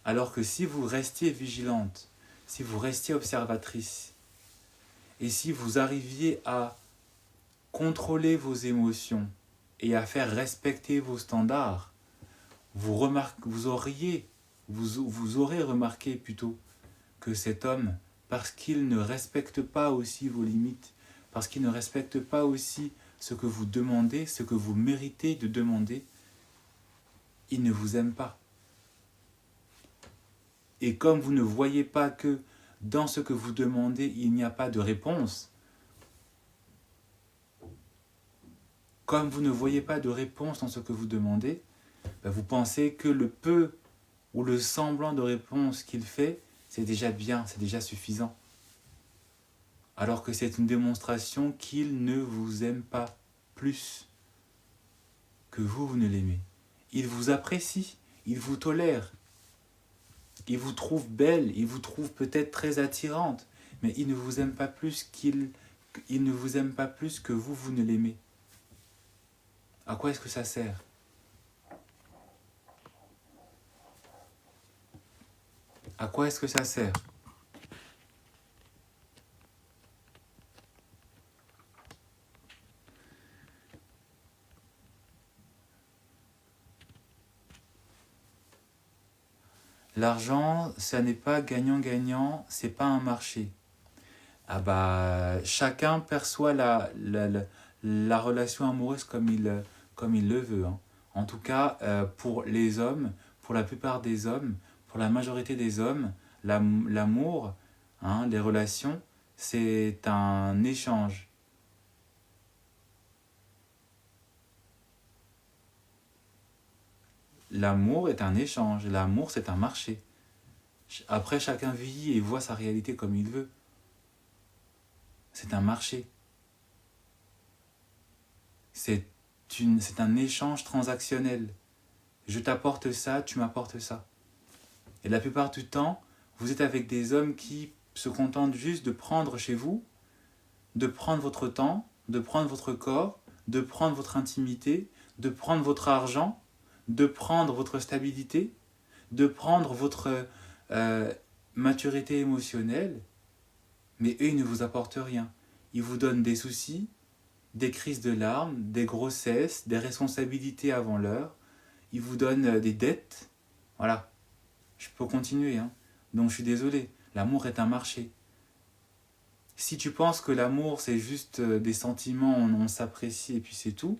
Alors que si vous restiez vigilante, si vous restiez observatrice, et si vous arriviez à contrôler vos émotions et à faire respecter vos standards, vous aurez remarqué plutôt que cet homme, parce qu'il ne respecte pas aussi vos limites, parce qu'il ne respecte pas aussi ce que vous demandez, ce que vous méritez de demander, il ne vous aime pas. Et comme vous ne voyez pas que dans ce que vous demandez, il n'y a pas de réponse, comme vous ne voyez pas de réponse dans ce que vous demandez, vous pensez que le peu ou le semblant de réponse qu'il fait, c'est déjà bien, c'est déjà suffisant. Alors que c'est une démonstration qu'il ne vous aime pas plus que vous ne l'aimez. Il vous apprécie, il vous tolère, il vous trouve belle, il vous trouve peut-être très attirante, mais il ne vous aime pas plus il ne vous aime pas plus que vous ne l'aimez. À quoi est-ce que ça sert ? À quoi est-ce que ça sert ? L'argent, ça n'est pas gagnant-gagnant, c'est pas un marché. Ah bah, chacun perçoit la relation amoureuse comme il le veut. Hein. En tout cas, pour les hommes, pour la plupart des hommes, pour la majorité des hommes, l'amour, hein, les relations, c'est un échange. L'amour est un échange, l'amour c'est un marché. Après, chacun vit et voit sa réalité comme il veut. C'est un marché. C'est un échange transactionnel. Je t'apporte ça, tu m'apportes ça. Et la plupart du temps, vous êtes avec des hommes qui se contentent juste de prendre chez vous, de prendre votre temps, de prendre votre corps, de prendre votre intimité, de prendre votre argent, de prendre votre stabilité, de prendre votre maturité émotionnelle, mais eux, ils ne vous apportent rien. Ils vous donnent des soucis, des crises de larmes, des grossesses, des responsabilités avant l'heure. Ils vous donnent des dettes. Voilà. Je peux continuer. Hein. Donc je suis désolé. L'amour est un marché. Si tu penses que l'amour, c'est juste des sentiments, on s'apprécie et puis c'est tout,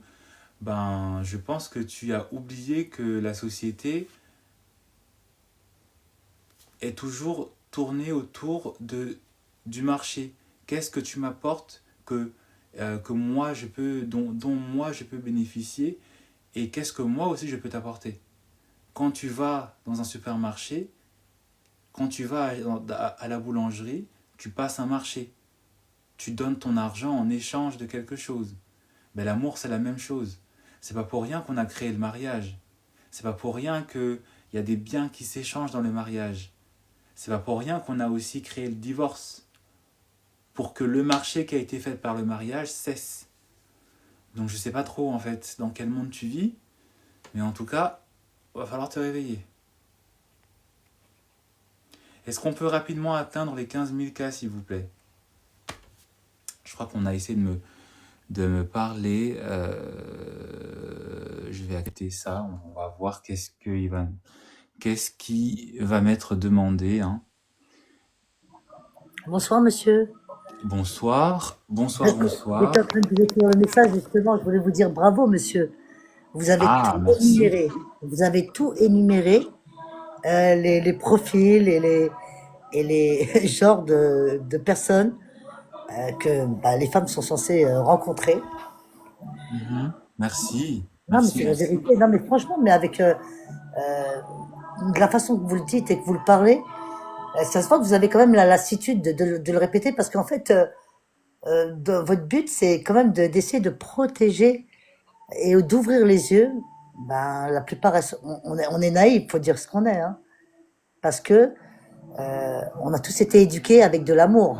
ben, je pense que tu as oublié que la société est toujours tournée autour du marché. Qu'est-ce que tu m'apportes que moi dont moi je peux bénéficier et qu'est-ce que moi aussi je peux t'apporter. Quand tu vas dans un supermarché, quand tu vas à la boulangerie, tu passes un marché. Tu donnes ton argent en échange de quelque chose. Mais l'amour, c'est la même chose. C'est pas pour rien qu'on a créé le mariage. C'est pas pour rien qu'il y a des biens qui s'échangent dans le mariage. C'est pas pour rien qu'on a aussi créé le divorce. Pour que le marché qui a été fait par le mariage cesse. Donc je sais pas trop en fait dans quel monde tu vis, mais en tout cas, il va falloir te réveiller. Est-ce qu'on peut rapidement atteindre les 15 000 cas, s'il vous plaît? Je crois qu'on a essayé de me parler. Je vais accepter ça. On va voir qu'est-ce qui va m'être demandé, hein. Bonsoir, monsieur. Bonsoir, bonsoir, J'étais bonsoir. en train de vous écrire le message, justement. Je voulais vous dire bravo, monsieur. Vous avez Ah, tout merci. énuméré. Vous avez tout énuméré, les profils et les genres de personnes que bah, les femmes sont censées rencontrer. Mhm. Merci, Non, mais merci, c'est la merci. vérité. Non, mais franchement, mais avec de la façon que vous le dites et que vous le parlez, ça se voit que vous avez quand même la lassitude de le répéter parce qu'en fait, votre but, c'est quand même d'essayer de protéger et d'ouvrir les yeux. Ben, la plupart, on est naïf, faut dire ce qu'on est, hein, parce que on a tous été éduqués avec de l'amour.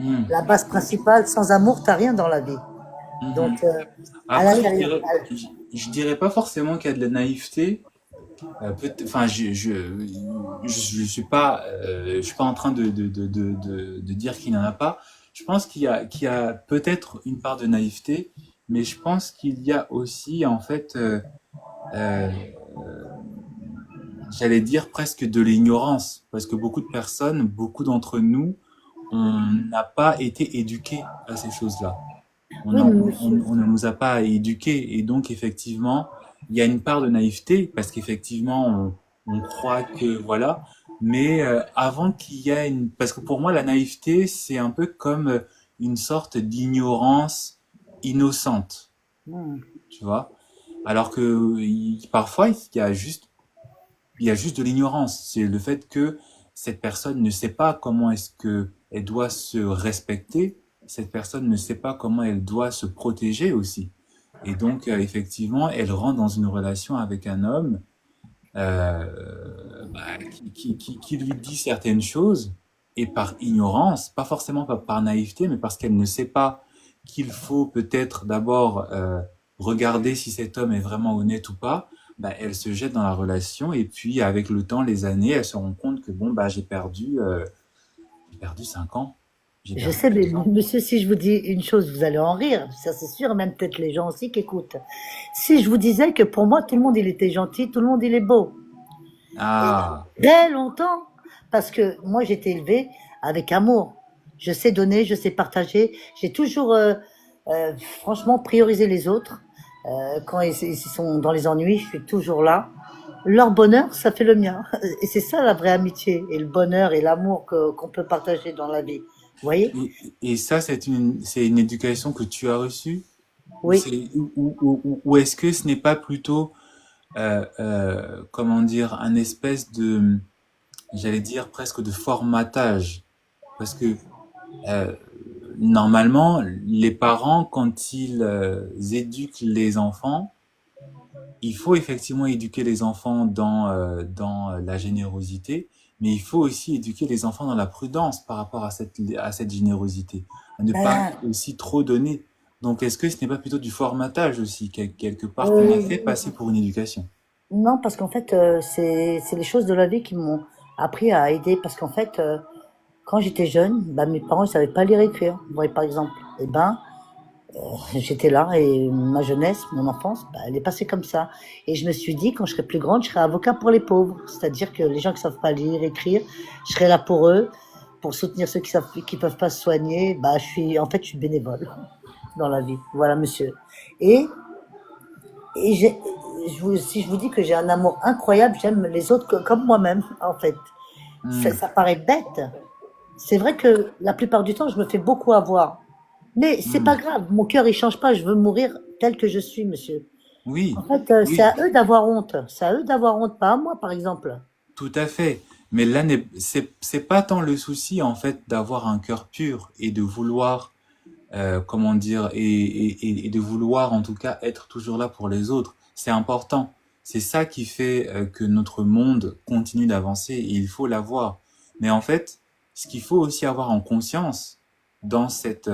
Hmm, La base principale, sans amour, t'as rien dans la vie. mhm. Donc, à Après, l'intérieur, je dirais pas forcément qu'il y a de la naïveté. Enfin, je suis pas en train de dire qu'il n'y en a pas. Je pense qu'il y a peut-être une part de naïveté, mais je pense qu'il y a aussi, en fait, euh, j'allais dire presque de l'ignorance, parce que beaucoup de personnes, beaucoup d'entre nous, on n'a pas été éduqués à ces choses-là. On, oui, en- mais on, monsieur, on- on ne nous a pas éduqués. Et donc, effectivement, il y a une part de naïveté, parce qu'effectivement, on croit que, voilà. Mais avant qu'il y ait une... Parce que pour moi, la naïveté, c'est un peu comme une sorte d'ignorance innocente, hmm. tu vois. Alors que parfois, il y a juste de l'ignorance. C'est le fait que cette personne ne sait pas comment est-ce que elle doit se respecter. Cette personne ne sait pas comment elle doit se protéger aussi. Et donc, effectivement, elle rentre dans une relation avec un homme qui lui dit certaines choses et par ignorance, pas forcément par naïveté, mais parce qu'elle ne sait pas qu'il faut peut-être d'abord regarder si cet homme est vraiment honnête ou pas. Bah, elle se jette dans la relation et puis avec le temps, les années, elle se rend compte que bon bah j'ai perdu 5 ans, j'ai Je perdu sais, mais 2 ans. monsieur, si je vous dis une chose, vous allez en rire, ça c'est sûr, même peut-être les gens aussi qui écoutent. Si je vous disais que pour moi, tout le monde, il était gentil, tout le monde, il est beau. Et Ah, très longtemps, parce que moi, j'ai été élevée avec amour. Je sais donner, je sais partager. J'ai toujours, franchement, priorisé les autres. Quand ils sont dans les ennuis, je suis toujours là. Leur bonheur, ça fait le mien. Et c'est ça la vraie amitié, et le bonheur et l'amour qu'on peut partager dans la vie. Vous voyez? et ça c'est une éducation que tu as reçue ou Oui. c'est ou est-ce que ce n'est pas plutôt comment dire, un espèce de, j'allais dire presque de formatage. Parce que euh, normalement, les parents, quand ils éduquent les enfants, il faut effectivement éduquer les enfants dans la générosité, mais il faut aussi éduquer les enfants dans la prudence par rapport à cette générosité, à ne pas Ben, aussi trop donner. Donc, est-ce que ce n'est pas plutôt du formatage aussi, quelque part, qu'on a euh, fait passer pour une éducation? non, parce qu'en fait, c'est les choses de la vie qui m'ont appris à aider. Parce qu'en fait, quand j'étais jeune, bah, mes parents ne savaient pas lire et écrire. Vous voyez, par exemple. Et ben, j'étais là et ma jeunesse, mon enfance, bah, elle est passée comme ça. Et je me suis dit, quand je serai plus grande, je serai avocat pour les pauvres. C'est-à-dire que les gens qui savent pas lire, écrire, je serai là pour eux, pour soutenir ceux qui peuvent pas se soigner. Bah, je suis bénévole dans la vie. Voilà, monsieur. Et, et si je vous dis que j'ai un amour incroyable, j'aime les autres comme moi-même, en fait. Hmm. Ça paraît bête. C'est vrai que la plupart du temps, je me fais beaucoup avoir. Mais c'est pas Hmm. grave, mon cœur il change pas, je veux mourir tel que je suis, monsieur. En Oui, fait, c'est oui, à eux d'avoir honte. C'est à eux d'avoir honte, pas à moi, par exemple. tout à fait. Mais là, c'est pas tant le souci, en fait, d'avoir un cœur pur et de vouloir, comment dire, et de vouloir, en tout cas, être toujours là pour les autres. C'est important. C'est ça qui fait que notre monde continue d'avancer et il faut l'avoir. Mais en fait, ce qu'il faut aussi avoir en conscience dans cette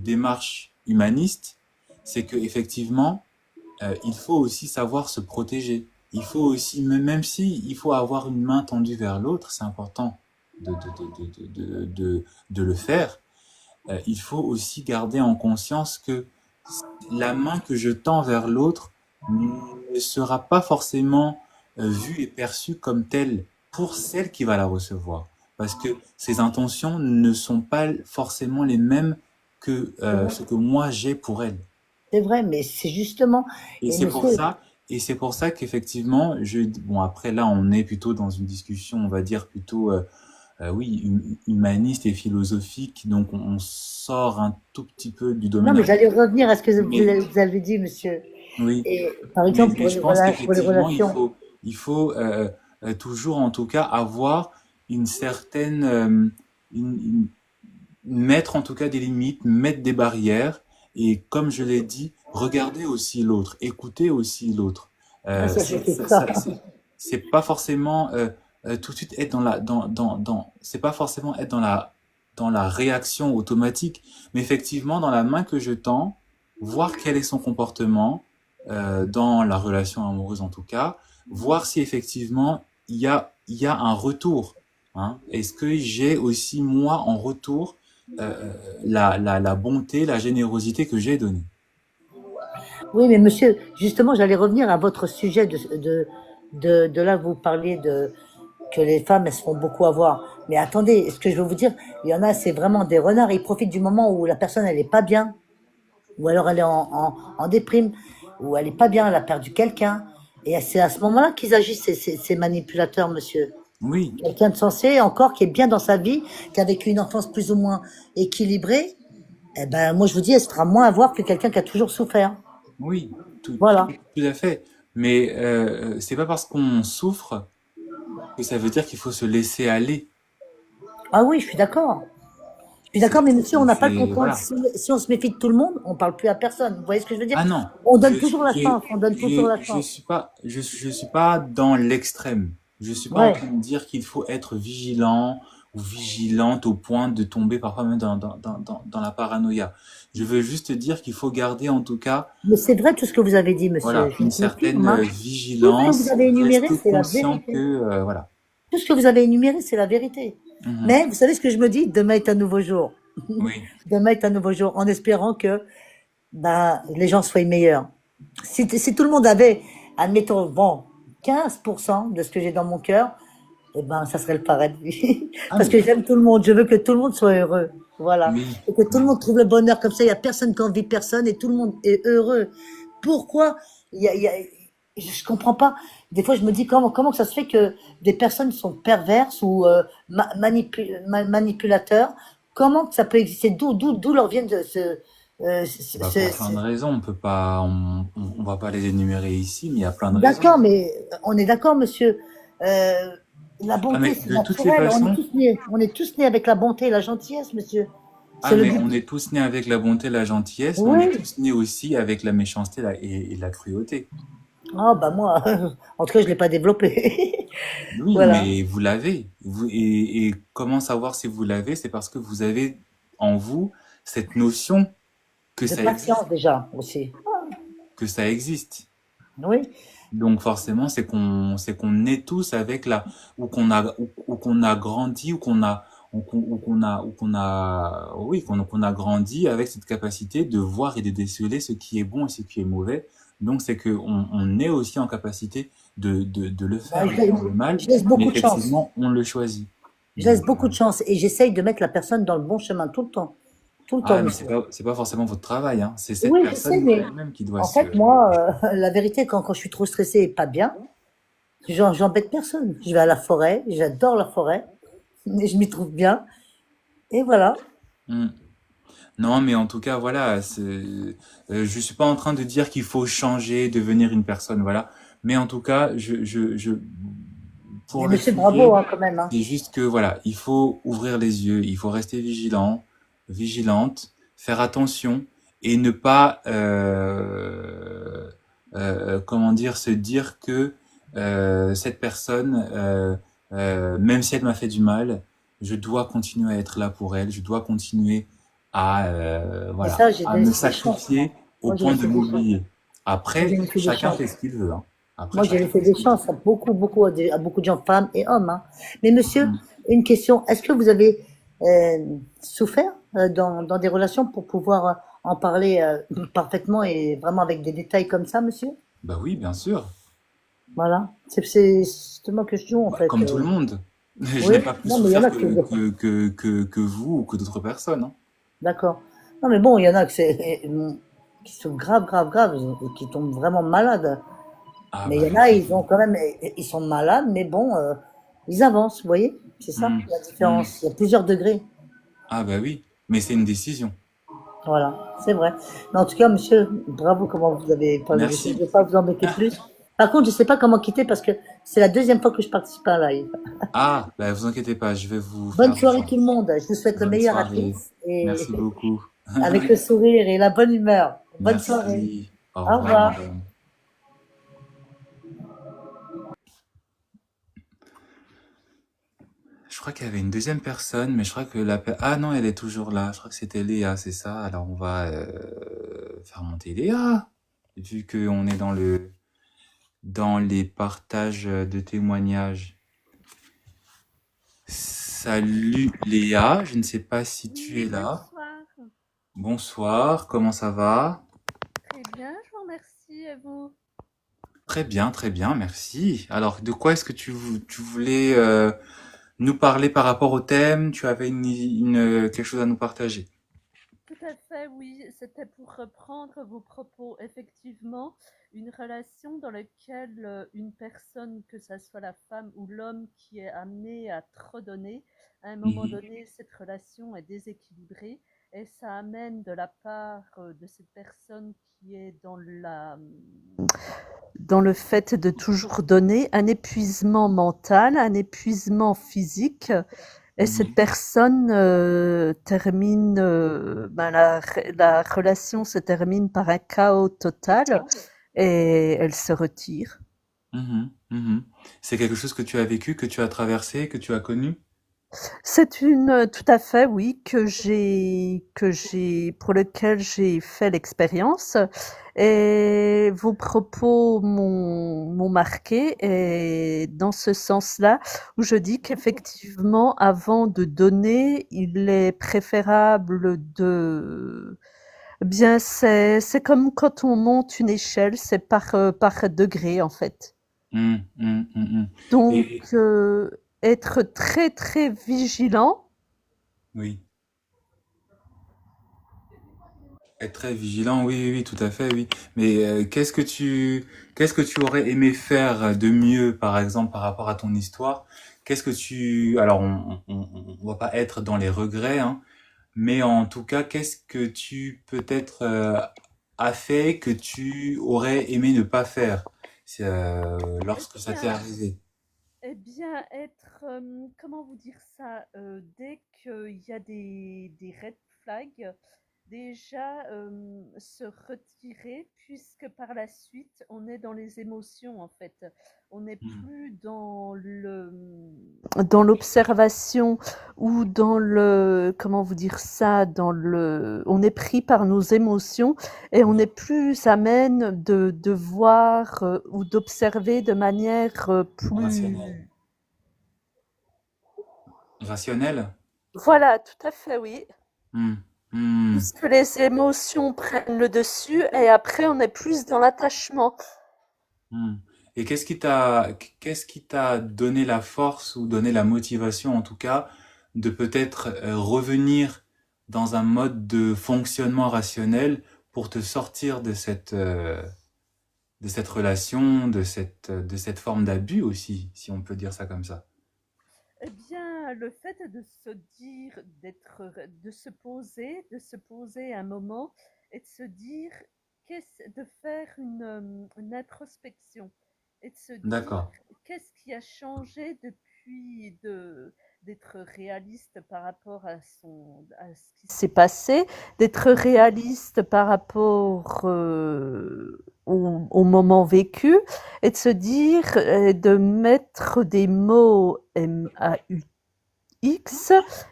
démarche humaniste, c'est que effectivement, il faut aussi savoir se protéger. Il faut aussi, même si il faut avoir une main tendue vers l'autre, c'est important. de le faire, il faut aussi garder en conscience que la main que je tends vers l'autre ne sera pas forcément vue et perçue comme telle pour celle qui va la recevoir. Parce que ses intentions ne sont pas forcément les mêmes que C'est vrai, ce que moi j'ai pour elle. c'est vrai, mais c'est justement, Et et c'est pour monsieur, ça, et c'est pour ça qu'effectivement, bon après là, on est plutôt dans une discussion, on va dire plutôt, oui, humaniste et philosophique, donc on sort un tout petit peu du non, domaine mais j'allais religieux, revenir à ce que mais vous avez dit, monsieur. oui, Et par exemple, mais je pense pour les qu'effectivement, relations, il faut toujours, en tout cas, avoir une certaine, mettre en tout cas des limites, mettre des barrières, et comme je l'ai dit, regarder aussi l'autre, écouter aussi l'autre. ah, Euh, ça, je c'est fais ça- ça. ça- c'est- c'est pas forcément tout de suite être c'est pas forcément être dans la réaction automatique, mais effectivement dans la main que je tends, voir quel est son comportement dans la relation amoureuse en tout cas, voir si effectivement il y a un retour. Hein. Est-ce que j'ai aussi moi en retour la bonté, la générosité que j'ai donnée? Oui, mais monsieur, justement, j'allais revenir à votre sujet de là, vous parliez de, que les femmes, elles se font beaucoup avoir. Mais attendez, ce que je veux vous dire, il y en a, c'est vraiment des renards, ils profitent du moment où la personne, elle est pas bien, ou alors elle est en déprime, ou elle est pas bien, elle a perdu quelqu'un. Et c'est à ce moment-là qu'ils agissent, ces manipulateurs, monsieur. Oui, Quelqu'un de sensé, encore, qui est bien dans sa vie, qui a vécu une enfance plus ou moins équilibrée, eh ben, moi, je vous dis, elle sera moins à voir que quelqu'un qui a toujours souffert. oui, Voilà. tout à fait. Mais c'est pas parce qu'on souffre que ça veut dire qu'il faut se laisser aller. Ah oui, je suis d'accord. Je suis d'accord, mais monsieur, on n'a pas le contrôle. Voilà. Si on se méfie de tout le monde, on parle plus à personne. Vous voyez ce que je veux dire? Ah non, On donne toujours la chance. On donne toujours la je chance. suis pas, je suis pas dans l'extrême. Je suis pas en Ouais. train de dire qu'il faut être vigilant ou vigilante au point de tomber parfois même dans la paranoïa. Je veux juste dire qu'il faut garder en tout cas, Mais c'est vrai tout ce que vous avez dit, monsieur. voilà, Je une vous confirme, certaine hein. Tout ce que vous vigilance, avez énuméré, rester c'est la conscient que, vérité. voilà. Tout ce que vous avez énuméré, c'est la vérité. Mhm. Mais vous savez ce que je me dis? Demain est un nouveau jour. Oui. Demain est un nouveau jour, en espérant que bah, les gens soient meilleurs. Si tout le monde avait, admettons, bon, 15% de ce que j'ai dans mon cœur, eh ben, ça serait le paradis. Ah Parce que mais j'aime tout le monde. Je veux que tout le monde soit heureux. Voilà. oui, Et que tout le oui. monde trouve le bonheur comme ça. Il n'y a personne qui envie personne et tout le monde est heureux. Pourquoi il y a, je comprends pas. Des fois, je me dis comment ça se fait que des personnes sont perverses ou manipulateurs. Comment que ça peut exister? D'où leur viennent Bah pour plein de raisons, on peut pas, on va pas les énumérer ici, mais il y a plein de raisons. D'accord, mais on est d'accord, monsieur. Euh, la Ah bonté, mais c'est de toutes les naturel. façons, On est tous nés avec la bonté et la gentillesse, monsieur. ah C'est le mais but. on est tous nés avec la bonté, la gentillesse, mais on est Oui. tous nés aussi avec la méchanceté et la cruauté. Ah, bah moi, en tout cas, je l'ai pas développé. Oui, Voilà. mais vous l'avez. Et comment savoir si vous l'avez? C'est parce que vous avez en vous cette notion que De ça existe, patience, déjà, aussi. que ça existe. Oui. Donc forcément, c'est qu'on est tous avec la ou qu'on a grandi ou qu'on a oui qu'on a grandi avec cette capacité de voir et de déceler ce qui est bon et ce qui est mauvais. Donc c'est que on est aussi en capacité de le Bah, faire, le bien ou le mal, je laisse mais beaucoup de chance. effectivement on le choisit. Je laisse Donc beaucoup de chance et j'essaye de mettre la personne dans le bon chemin tout le temps. Tout le temps, ah mais monsieur. c'est pas forcément votre travail hein, c'est cette Oui, je sais, personne mais elle-même qui doit en se fait, moi, la vérité, quand je suis trop stressée et pas bien, j'embête personne. Je vais à la forêt, j'adore la forêt, et je m'y trouve bien. Et voilà. Hmm. Non, mais en tout cas, voilà, je suis pas en train de dire qu'il faut changer, devenir une personne, voilà. Mais en tout cas, pour Mais le monsieur, bravo, sujet, hein, quand même, hein. c'est juste que, voilà, il faut ouvrir les yeux, il faut rester vigilant, vigilante, faire attention et ne pas, comment dire, se dire que cette personne, même si elle m'a fait du mal, je dois continuer à être là pour elle, je dois continuer à Et voilà, ça, j'ai à me laissé des chances, moi. sacrifier au Moi, j'ai point de laissé des chances. m'oublier. Moi, j'ai Après, laissé des chacun chances. fait ce qu'il veut, hein. Après, Moi, j'ai chacun laissé fait des ce qu'il veut. chances à à beaucoup de gens, femmes et hommes, hein. Mais monsieur, Mm. une question. Est-ce que vous avez souffert dans des relations pour pouvoir en parler parfaitement et vraiment avec des détails comme ça, monsieur? Bah oui, bien sûr. Voilà. C'est ma question, en Bah, fait. comme tout le monde. Je Oui, n'ai pas plus non, mais il y en souffert a qui... que vous ou que d'autres personnes, hein. D'accord. Non, mais bon, il y en a qui sont graves, et qui tombent vraiment malades. Ah Mais il bah y en a, ils ont effectivement. quand même, ils sont malades, mais bon, ils avancent, vous voyez? C'est ça, Mm. la Mm. différence. Il y a plusieurs degrés. Ah bah oui, mais c'est une décision. Voilà, c'est vrai. Mais en tout cas, monsieur, bravo comment vous avez parlé des choses. Je Merci. ne vais pas vous embêter plus. Par contre, je ne sais pas comment quitter parce que c'est la deuxième fois que je participe à un live. Ah, bah vous inquiétez pas, je vais vous Bonne faire du soirée genre. tout le monde. Je vous souhaite le Bonne meilleur à soirée. tous et Merci beaucoup. avec le sourire et la bonne humeur. Bonne soirée. Merci. Au Au revoir, revoir. madame. Je crois qu'il y avait une deuxième personne, mais je crois que Ah non, elle est toujours là. Je crois que c'était Léa, c'est ça. Alors on va faire monter Léa. Vu qu'on est dans les partages de témoignages. Salut Léa, je ne sais pas si tu Oui, es là. bonsoir. Bonsoir, comment ça va? Très bien, je vous remercie. Et vous? Très bien, merci. Alors, de quoi est-ce que tu voulais nous parler par rapport au thème? Tu avais quelque chose à nous partager. Tout à fait, oui. C'était pour reprendre vos propos. Effectivement, une relation dans laquelle une personne, que ce soit la femme ou l'homme, qui est amené à trop donner, à un moment Mhm, donné, cette relation est déséquilibrée et ça amène de la part de cette personne qui est dans le fait de toujours donner un épuisement mental, un épuisement physique. Et cette mhm, personne termine, la relation se termine par un chaos total et elle se retire. mhm, mhm. C'est quelque chose que tu as vécu, que tu as traversé, que tu as connu? C'est une tout à fait, oui, pour lequel j'ai fait l'expérience. Et vos propos m'ont marqué, et dans ce sens-là, où je dis qu'effectivement, avant de donner, il est préférable de bien, c'est comme quand on monte une échelle, c'est par degré, en fait. Mhm, mhm, mhm. Donc, Et être très, très vigilant. oui, être très vigilant, oui, oui, oui, tout à fait, oui. Mais qu'est-ce que tu aurais aimé faire de mieux, par exemple, par rapport à ton histoire? Alors, on va pas être dans les regrets, hein, mais en tout cas, qu'est-ce que tu peut-être as fait que tu aurais aimé ne pas faire Eh lorsque ça t'est bien, arrivé? eh bien, être, comment vous dire ça, dès qu'il y a des red flags, déjà se retirer, puisque par la suite, on est dans les émotions, en fait. On n'est Hmm. plus dans l'observation ou dans le, comment vous dire ça, on est pris par nos émotions et on est plus amène de voir ou d'observer de manière Rationnel. plus. Rationnel? Voilà, tout à fait, oui. Hmm. Hmm. Puisque les émotions prennent le dessus et après on est plus dans l'attachement. Hmm. Et qu'est-ce qui t'a donné la force ou donné la motivation, en tout cas, de peut-être revenir dans un mode de fonctionnement rationnel pour te sortir de cette relation, de cette forme d'abus aussi, si on peut dire ça comme ça. Eh bien, le fait de se dire, de se poser un moment et de se dire, de faire une introspection et de se dire D'accord. qu'est-ce qui a changé depuis d'être réaliste par rapport à ce qui s'est passé, d'être réaliste par rapport au moment vécu et de se dire, de mettre des mots MAUX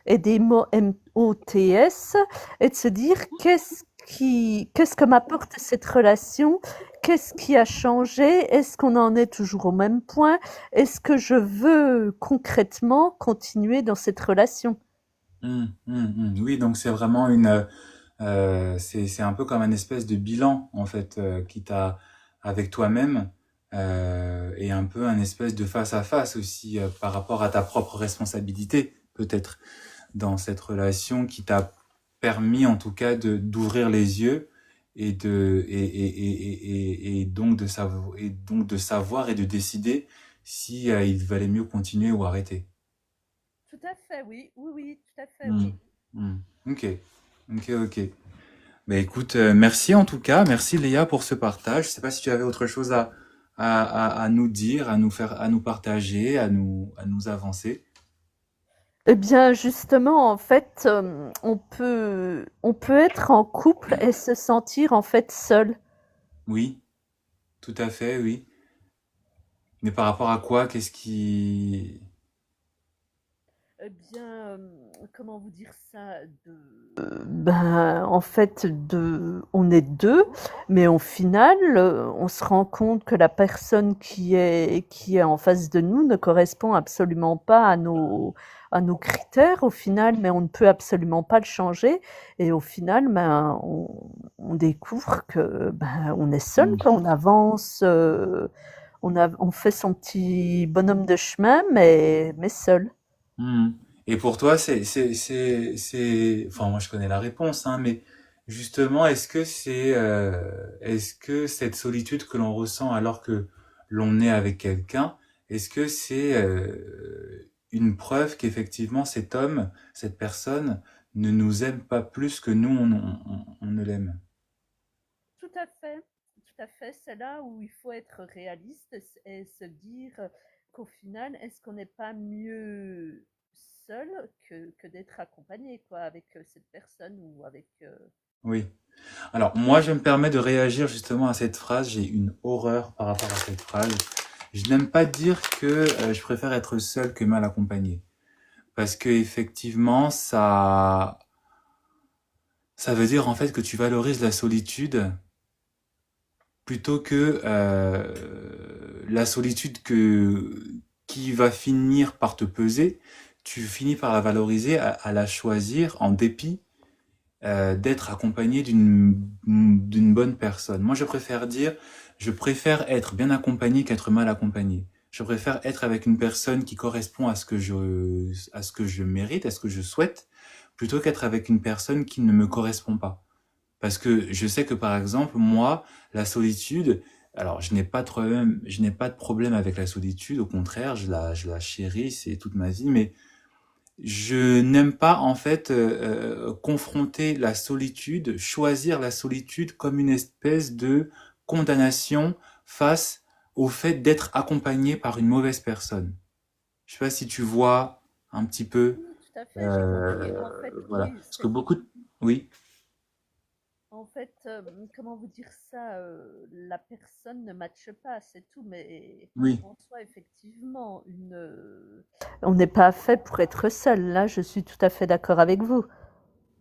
et des mots MOTS et de se dire qu'est-ce que m'apporte cette relation? Qu'est-ce qui a changé? Est-ce qu'on en est toujours au même point? Est-ce que je veux concrètement continuer dans cette relation? Oui, donc c'est vraiment c'est un peu comme un espèce de bilan en fait qui t'a avec toi-même et un peu un espèce de face à face aussi par rapport à ta propre responsabilité peut-être dans cette relation qui t'a permis en tout cas de d'ouvrir les yeux et donc de savoir et de décider si il valait mieux continuer ou arrêter. Tout à fait, oui. Oui, oui, tout à fait, Hmm. oui. Hmm. Ok, ok. Bah écoute, merci en tout cas, merci Léa pour ce partage. Je sais pas si tu avais autre chose à nous dire, à nous partager, à nous avancer. Eh bien, justement, en fait, on peut être en couple et se sentir en fait seul. Oui, tout à fait, oui. Mais par rapport à quoi, qu'est-ce qui... Eh bien, comment vous dire ça? Ben, en fait, on est 2, mais au final, on se rend compte que la personne qui est en face de nous ne correspond absolument pas à nos critères au final, mais on ne peut absolument pas le changer et au final, ben, on découvre que, ben, on est seul Hmm. quoi. On avance, on fait son petit bonhomme de chemin, mais seul. Hmm. Et pour toi, enfin, moi je connais la réponse, hein, mais justement, est-ce que cette solitude que l'on ressent alors que l'on est avec quelqu'un, est-ce que c'est une preuve qu'effectivement cet homme, cette personne, ne nous aime pas plus que nous, on ne l'aime? Tout à fait, tout à fait. C'est là où il faut être réaliste et se dire qu'au final, est-ce qu'on n'est pas mieux seul que d'être accompagné quoi, avec cette personne ou avec... Oui. Alors, moi, je me permets de réagir justement à cette phrase. J'ai une horreur par rapport à cette phrase. Je n'aime pas dire que je préfère être seul que mal accompagné. Parce que effectivement, ça veut dire en fait que tu valorises la solitude plutôt que la solitude qui va finir par te peser. Tu finis par la valoriser, à la choisir en dépit d'être accompagné d'une bonne personne. Moi, je préfère être bien accompagné qu'être mal accompagné. Je préfère être avec une personne qui correspond à ce que je mérite, à ce que je souhaite, plutôt qu'être avec une personne qui ne me correspond pas. Parce que je sais que par exemple, moi, la solitude, alors je n'ai pas de problème avec la solitude, au contraire, je la chéris, c'est toute ma vie, mais je n'aime pas en fait confronter la solitude, choisir la solitude comme une espèce de condamnation face au fait d'être accompagné par une mauvaise personne. Je sais pas si tu vois un petit peu, Oui, tout à fait, j'ai compris. voilà, Oui, parce que oui, en fait, comment vous dire ça, la personne ne matche pas, c'est tout, mais oui. en soi, effectivement, on n'est pas fait pour être seul. Là, je suis tout à fait d'accord avec vous.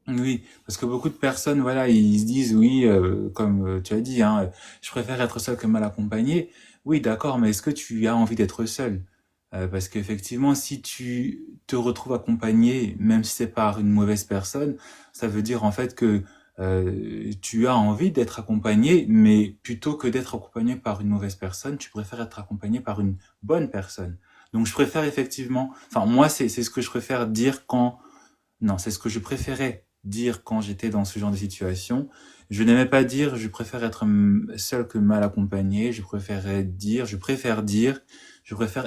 Oui, parce que beaucoup de personnes, voilà, ils se disent, oui, comme tu as dit, hein, je préfère être seul que mal accompagné. Oui, d'accord, mais est-ce que tu as envie d'être seul? Parce qu'effectivement, si tu te retrouves accompagné, même si c'est par une mauvaise personne, ça veut dire en fait que tu as envie d'être accompagné, mais plutôt que d'être accompagné par une mauvaise personne, tu préfères être accompagné par une bonne personne. Donc je préfère effectivement, enfin moi c'est ce que je préfère dire quand non, c'est ce que je préférais dire quand j'étais dans ce genre de situation. Je n'aimais pas dire je préfère être seul que mal accompagné. Je préfère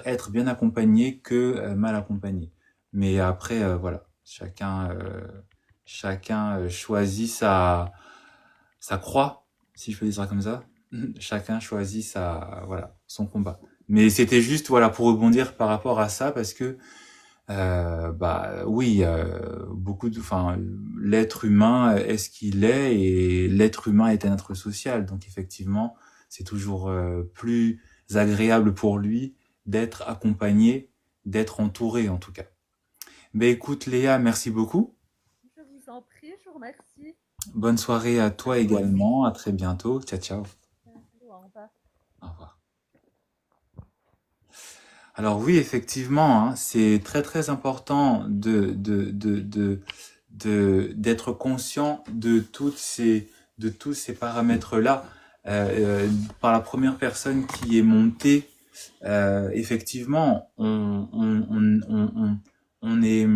être bien accompagné que mal accompagné. Mais après, voilà, chacun choisit sa croix, si je peux dire ça comme ça. Chacun choisit voilà, son combat. Mais c'était juste, voilà, pour rebondir par rapport à ça, parce que bah oui, enfin, l'être humain est ce qu'il est et l'être humain est un être social. Donc effectivement, c'est toujours plus agréable pour lui d'être accompagné, d'être entouré en tout cas. Ben écoute Léa, merci beaucoup. Je vous en prie, je vous remercie. Bonne soirée à toi également. À très bientôt. Ciao, ciao. Au revoir. Au revoir. Alors oui, effectivement, hein, c'est très très important d'être conscient de tous ces paramètres-là. Par la première personne qui est montée, effectivement, on est,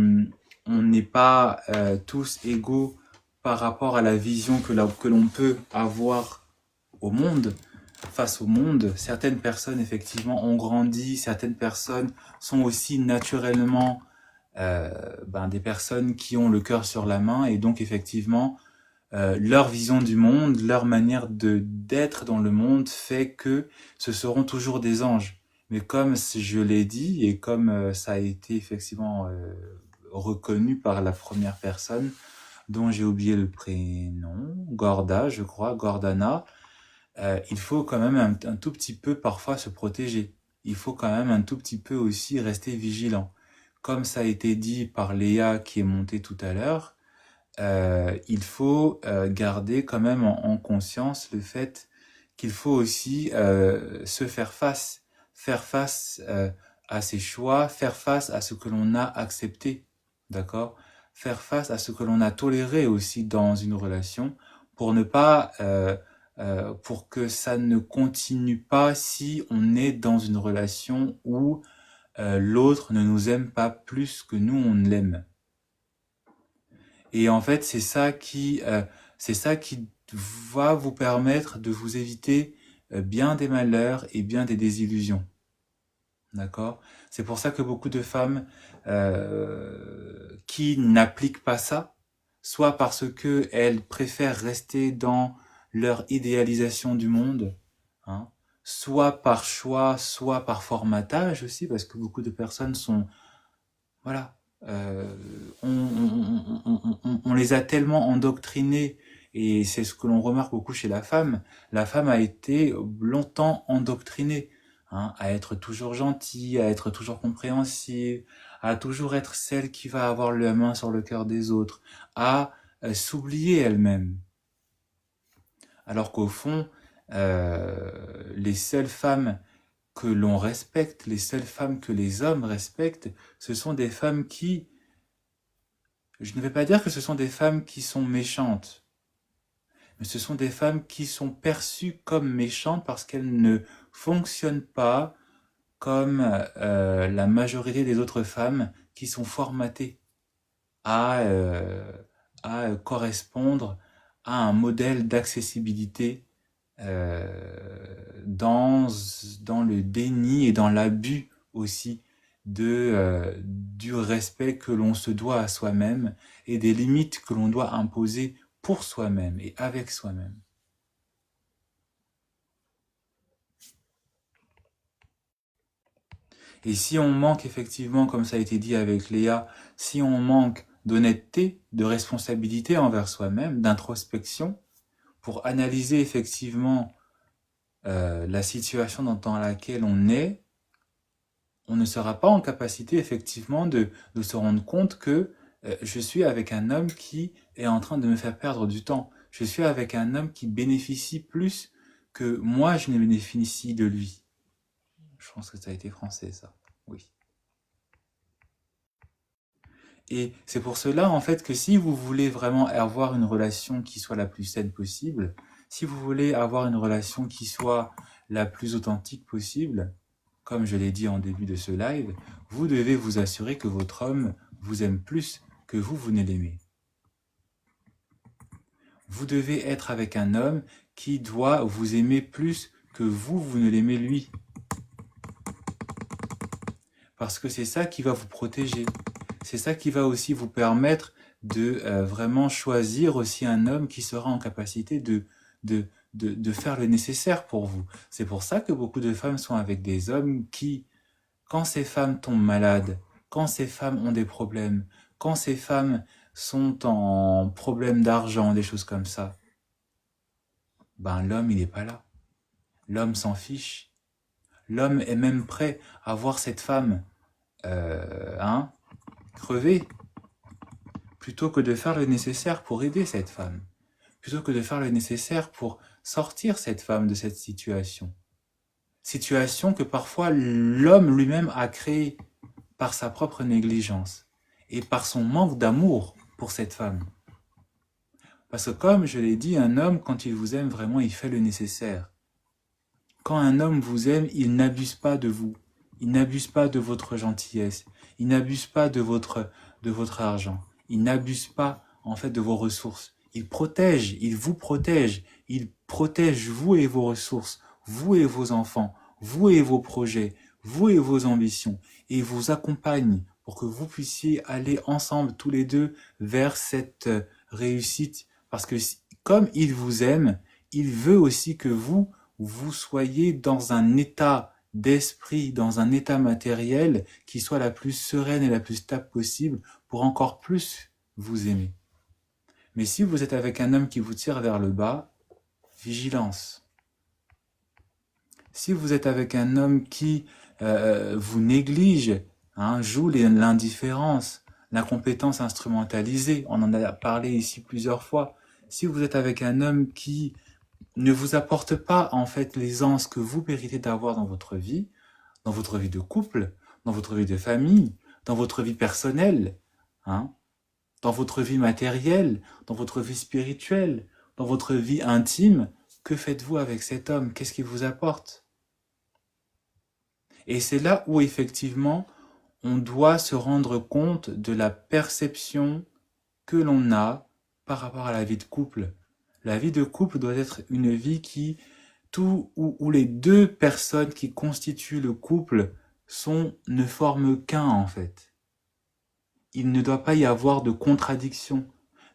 on n'est pas tous égaux par rapport à la vision que l'on peut avoir au monde, face au monde. Certaines personnes, effectivement, ont grandi, certaines personnes sont aussi naturellement des personnes qui ont le cœur sur la main, et donc, effectivement, leur vision du monde, leur manière d'être dans le monde fait que ce seront toujours des anges. Mais comme je l'ai dit, et comme ça a été effectivement reconnu par la première personne, dont j'ai oublié le prénom, Gorda, je crois, Gordana, il faut quand même un tout petit peu parfois se protéger. Il faut quand même un tout petit peu aussi rester vigilant. Comme ça a été dit par Léa qui est montée tout à l'heure, il faut garder quand même en conscience le fait qu'il faut aussi se faire face à ses choix, faire face à ce que l'on a accepté, d'accord? Faire face à ce que l'on a toléré aussi dans une relation pour ne pas, pour que ça ne continue pas si on est dans une relation où l'autre ne nous aime pas plus que nous on l'aime. Et en fait, c'est ça qui va vous permettre de vous éviter bien des malheurs et bien des désillusions. D'accord? C'est pour ça que beaucoup de femmes qui n'appliquent pas ça, soit parce que elles préfèrent rester dans leur idéalisation du monde, hein, soit par choix, soit par formatage aussi, parce que beaucoup de personnes sont, voilà, on les a tellement endoctrinés, et c'est ce que l'on remarque beaucoup chez la femme. La femme a été longtemps endoctrinée, hein, à être toujours gentille, à être toujours compréhensive, à toujours être celle qui va avoir la main sur le cœur des autres, à s'oublier elle-même. Alors qu'au fond, les seules femmes que l'on respecte, les seules femmes que les hommes respectent, ce sont des femmes qui, je ne vais pas dire que ce sont des femmes qui sont méchantes, mais ce sont des femmes qui sont perçues comme méchantes parce qu'elles ne fonctionnent pas comme la majorité des autres femmes qui sont formatées à, euh, à correspondre à un modèle d'accessibilité dans le déni et dans l'abus aussi du respect que l'on se doit à soi-même et des limites que l'on doit imposer pour soi-même et avec soi-même. Et si on manque effectivement, comme ça a été dit avec Léa, si on manque d'honnêteté, de responsabilité envers soi-même, d'introspection, pour analyser effectivement la situation dans laquelle on est, on ne sera pas en capacité effectivement de se rendre compte que je suis avec un homme qui est en train de me faire perdre du temps. Je suis avec un homme qui bénéficie plus que moi je ne bénéficie de lui. Je pense que ça a été français, ça. Oui. Et c'est pour cela, en fait, que si vous voulez vraiment avoir une relation qui soit la plus saine possible, si vous voulez avoir une relation qui soit la plus authentique possible, comme je l'ai dit en début de ce live, vous devez vous assurer que votre homme vous aime plus que vous ne l'aimez. Vous devez être avec un homme qui doit vous aimer plus que vous ne l'aimez lui. Parce que c'est ça qui va vous protéger. C'est ça qui va aussi vous permettre de vraiment choisir aussi un homme qui sera en capacité de faire le nécessaire pour vous. C'est pour ça que beaucoup de femmes sont avec des hommes qui, quand ces femmes tombent malades, quand ces femmes ont des problèmes, quand ces femmes sont en problème d'argent, des choses comme ça, ben l'homme il n'est pas là. L'homme s'en fiche. L'homme est même prêt à voir cette femme crever, plutôt que de faire le nécessaire pour aider cette femme. plutôt que de faire le nécessaire pour sortir cette femme de cette situation. Situation que parfois l'homme lui-même a créée par sa propre négligence et par son manque d'amour pour cette femme. Parce que comme je l'ai dit, un homme, quand il vous aime vraiment, il fait le nécessaire. Quand un homme vous aime, il n'abuse pas de vous. Il n'abuse pas de votre gentillesse. Il n'abuse pas de votre argent. Il n'abuse pas, en fait, de vos ressources. Il vous protège. Il protège vous et vos ressources, vous et vos enfants, vous et vos projets, vous et vos ambitions. Et il vous accompagne pour que vous puissiez aller ensemble, tous les deux, vers cette réussite. Parce que comme il vous aime, il veut aussi que vous soyez dans un état d'esprit, dans un état matériel qui soit la plus sereine et la plus stable possible pour encore plus vous aimer. Mais si vous êtes avec un homme qui vous tire vers le bas, vigilance. Si vous êtes avec un homme qui vous néglige, joue l'indifférence, l'incompétence instrumentalisée, on en a parlé ici plusieurs fois. Si vous êtes avec un homme qui ne vous apporte pas en fait l'aisance que vous méritez d'avoir dans votre vie de couple, dans votre vie de famille, dans votre vie personnelle, dans votre vie matérielle, dans votre vie spirituelle, dans votre vie intime, que faites-vous avec cet homme? Qu'est-ce qu'il vous apporte? Et c'est là où effectivement on doit se rendre compte de la perception que l'on a par rapport à la vie de couple. La vie de couple doit être une vie où les deux personnes qui constituent le couple ne forment qu'un en fait. Il ne doit pas y avoir de contradiction.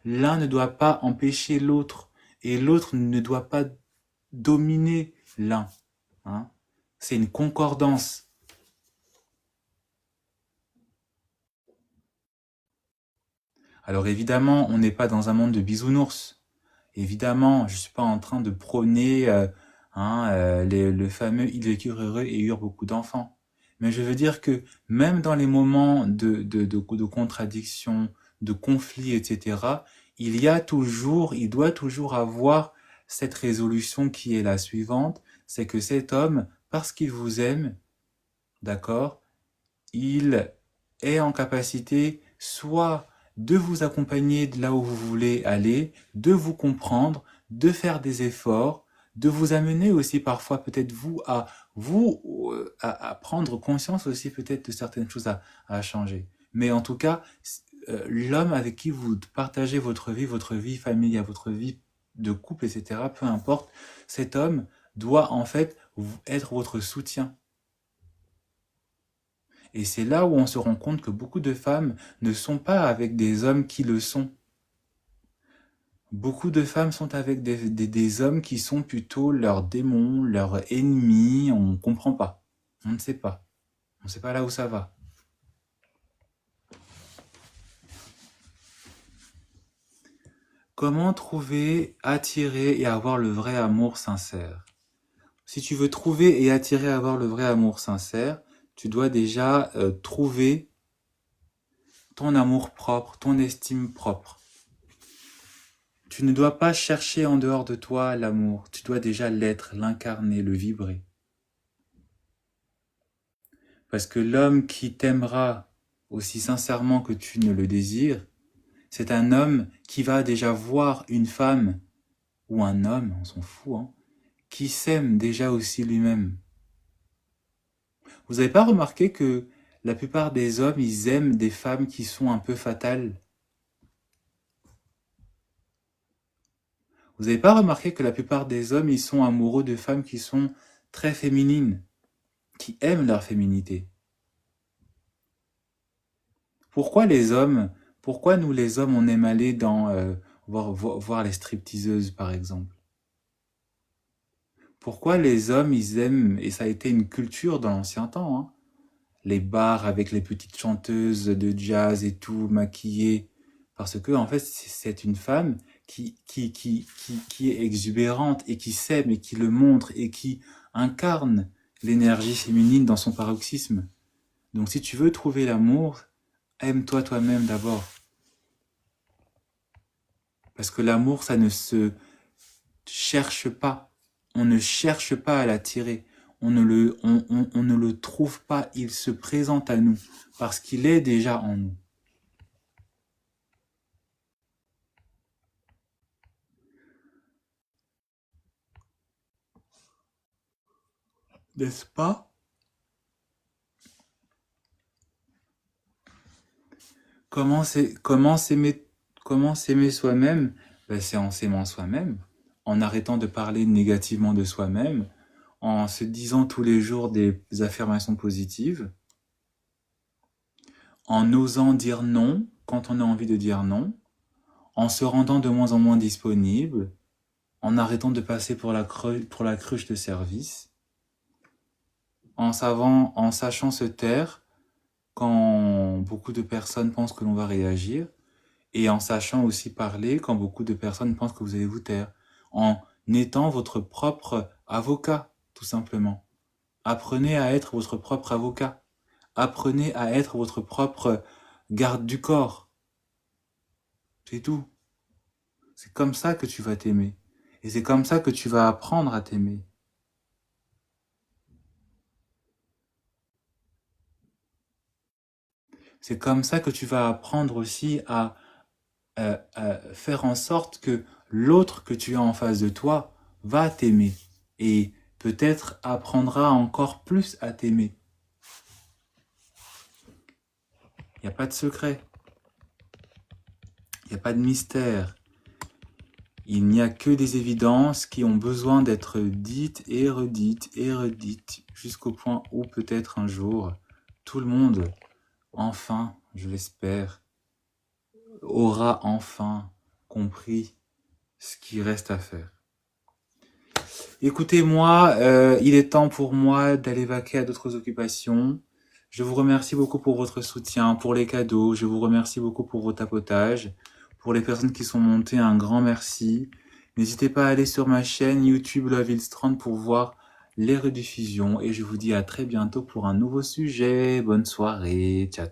L'un ne doit pas empêcher l'autre et l'autre ne doit pas dominer l'un. C'est une concordance. Alors évidemment, on n'est pas dans un monde de bisounours. Évidemment, je ne suis pas en train de prôner le fameux « il vécurent heureux et eurent beaucoup d'enfants ». Mais je veux dire que même dans les moments de contradiction, de conflit, etc., il doit toujours avoir cette résolution qui est la suivante, c'est que cet homme, parce qu'il vous aime, d'accord, il est en capacité soit de vous accompagner de là où vous voulez aller, de vous comprendre, de faire des efforts, de vous amener aussi parfois peut-être à prendre conscience aussi peut-être de certaines choses à changer. Mais en tout cas, l'homme avec qui vous partagez votre vie familiale, votre vie de couple, etc., peu importe, cet homme doit en fait être votre soutien. Et c'est là où on se rend compte que beaucoup de femmes ne sont pas avec des hommes qui le sont. Beaucoup de femmes sont avec des hommes qui sont plutôt leurs démons, leurs ennemis, on ne comprend pas. On ne sait pas. On ne sait pas là où ça va. Comment trouver, attirer et avoir le vrai amour sincère? Si tu veux trouver et attirer et avoir le vrai amour sincère, tu dois déjà trouver ton amour propre, ton estime propre. Tu ne dois pas chercher en dehors de toi l'amour, tu dois déjà l'être, l'incarner, le vibrer. Parce que l'homme qui t'aimera aussi sincèrement que tu ne le désires, c'est un homme qui va déjà voir une femme, ou un homme, on s'en fout, qui s'aime déjà aussi lui-même. Vous n'avez pas remarqué que la plupart des hommes, ils aiment des femmes qui sont un peu fatales? Vous n'avez pas remarqué que la plupart des hommes, ils sont amoureux de femmes qui sont très féminines, qui aiment leur féminité? Pourquoi nous les hommes, on aime aller voir les stripteaseuses par exemple? Pourquoi les hommes, ils aiment, et ça a été une culture dans l'ancien temps, les bars avec les petites chanteuses de jazz et tout, maquillées, parce que en fait, c'est une femme qui est exubérante et qui s'aime et qui le montre et qui incarne l'énergie féminine dans son paroxysme. Donc si tu veux trouver l'amour, aime-toi toi-même d'abord. Parce que l'amour, ça ne se cherche pas. On ne cherche pas à l'attirer. On ne le trouve pas. Il se présente à nous parce qu'il est déjà en nous. N'est-ce pas? Comment s'aimer soi-même? Ben, c'est en s'aimant soi-même, en arrêtant de parler négativement de soi-même, en se disant tous les jours des affirmations positives, en osant dire non quand on a envie de dire non, en se rendant de moins en moins disponible, en arrêtant de passer pour pour la cruche de service, en sachant se taire quand beaucoup de personnes pensent que l'on va réagir, et en sachant aussi parler quand beaucoup de personnes pensent que vous allez vous taire, en étant votre propre avocat, tout simplement. Apprenez à être votre propre avocat. Apprenez à être votre propre garde du corps. C'est tout. C'est comme ça que tu vas t'aimer. Et c'est comme ça que tu vas apprendre à t'aimer. C'est comme ça que tu vas apprendre aussi à faire en sorte que l'autre que tu as en face de toi va t'aimer et peut-être apprendra encore plus à t'aimer. Il n'y a pas de secret, il n'y a pas de mystère. Il n'y a que des évidences qui ont besoin d'être dites et redites jusqu'au point où peut-être un jour, tout le monde, enfin, je l'espère, aura enfin compris ce qui reste à faire. Écoutez-moi, il est temps pour moi d'aller vaquer à d'autres occupations. Je vous remercie beaucoup pour votre soutien, pour les cadeaux. Je vous remercie beaucoup pour vos tapotages. Pour les personnes qui sont montées, un grand merci. N'hésitez pas à aller sur ma chaîne YouTube Love Illstrand pour voir les rediffusions. Et je vous dis à très bientôt pour un nouveau sujet. Bonne soirée. Ciao.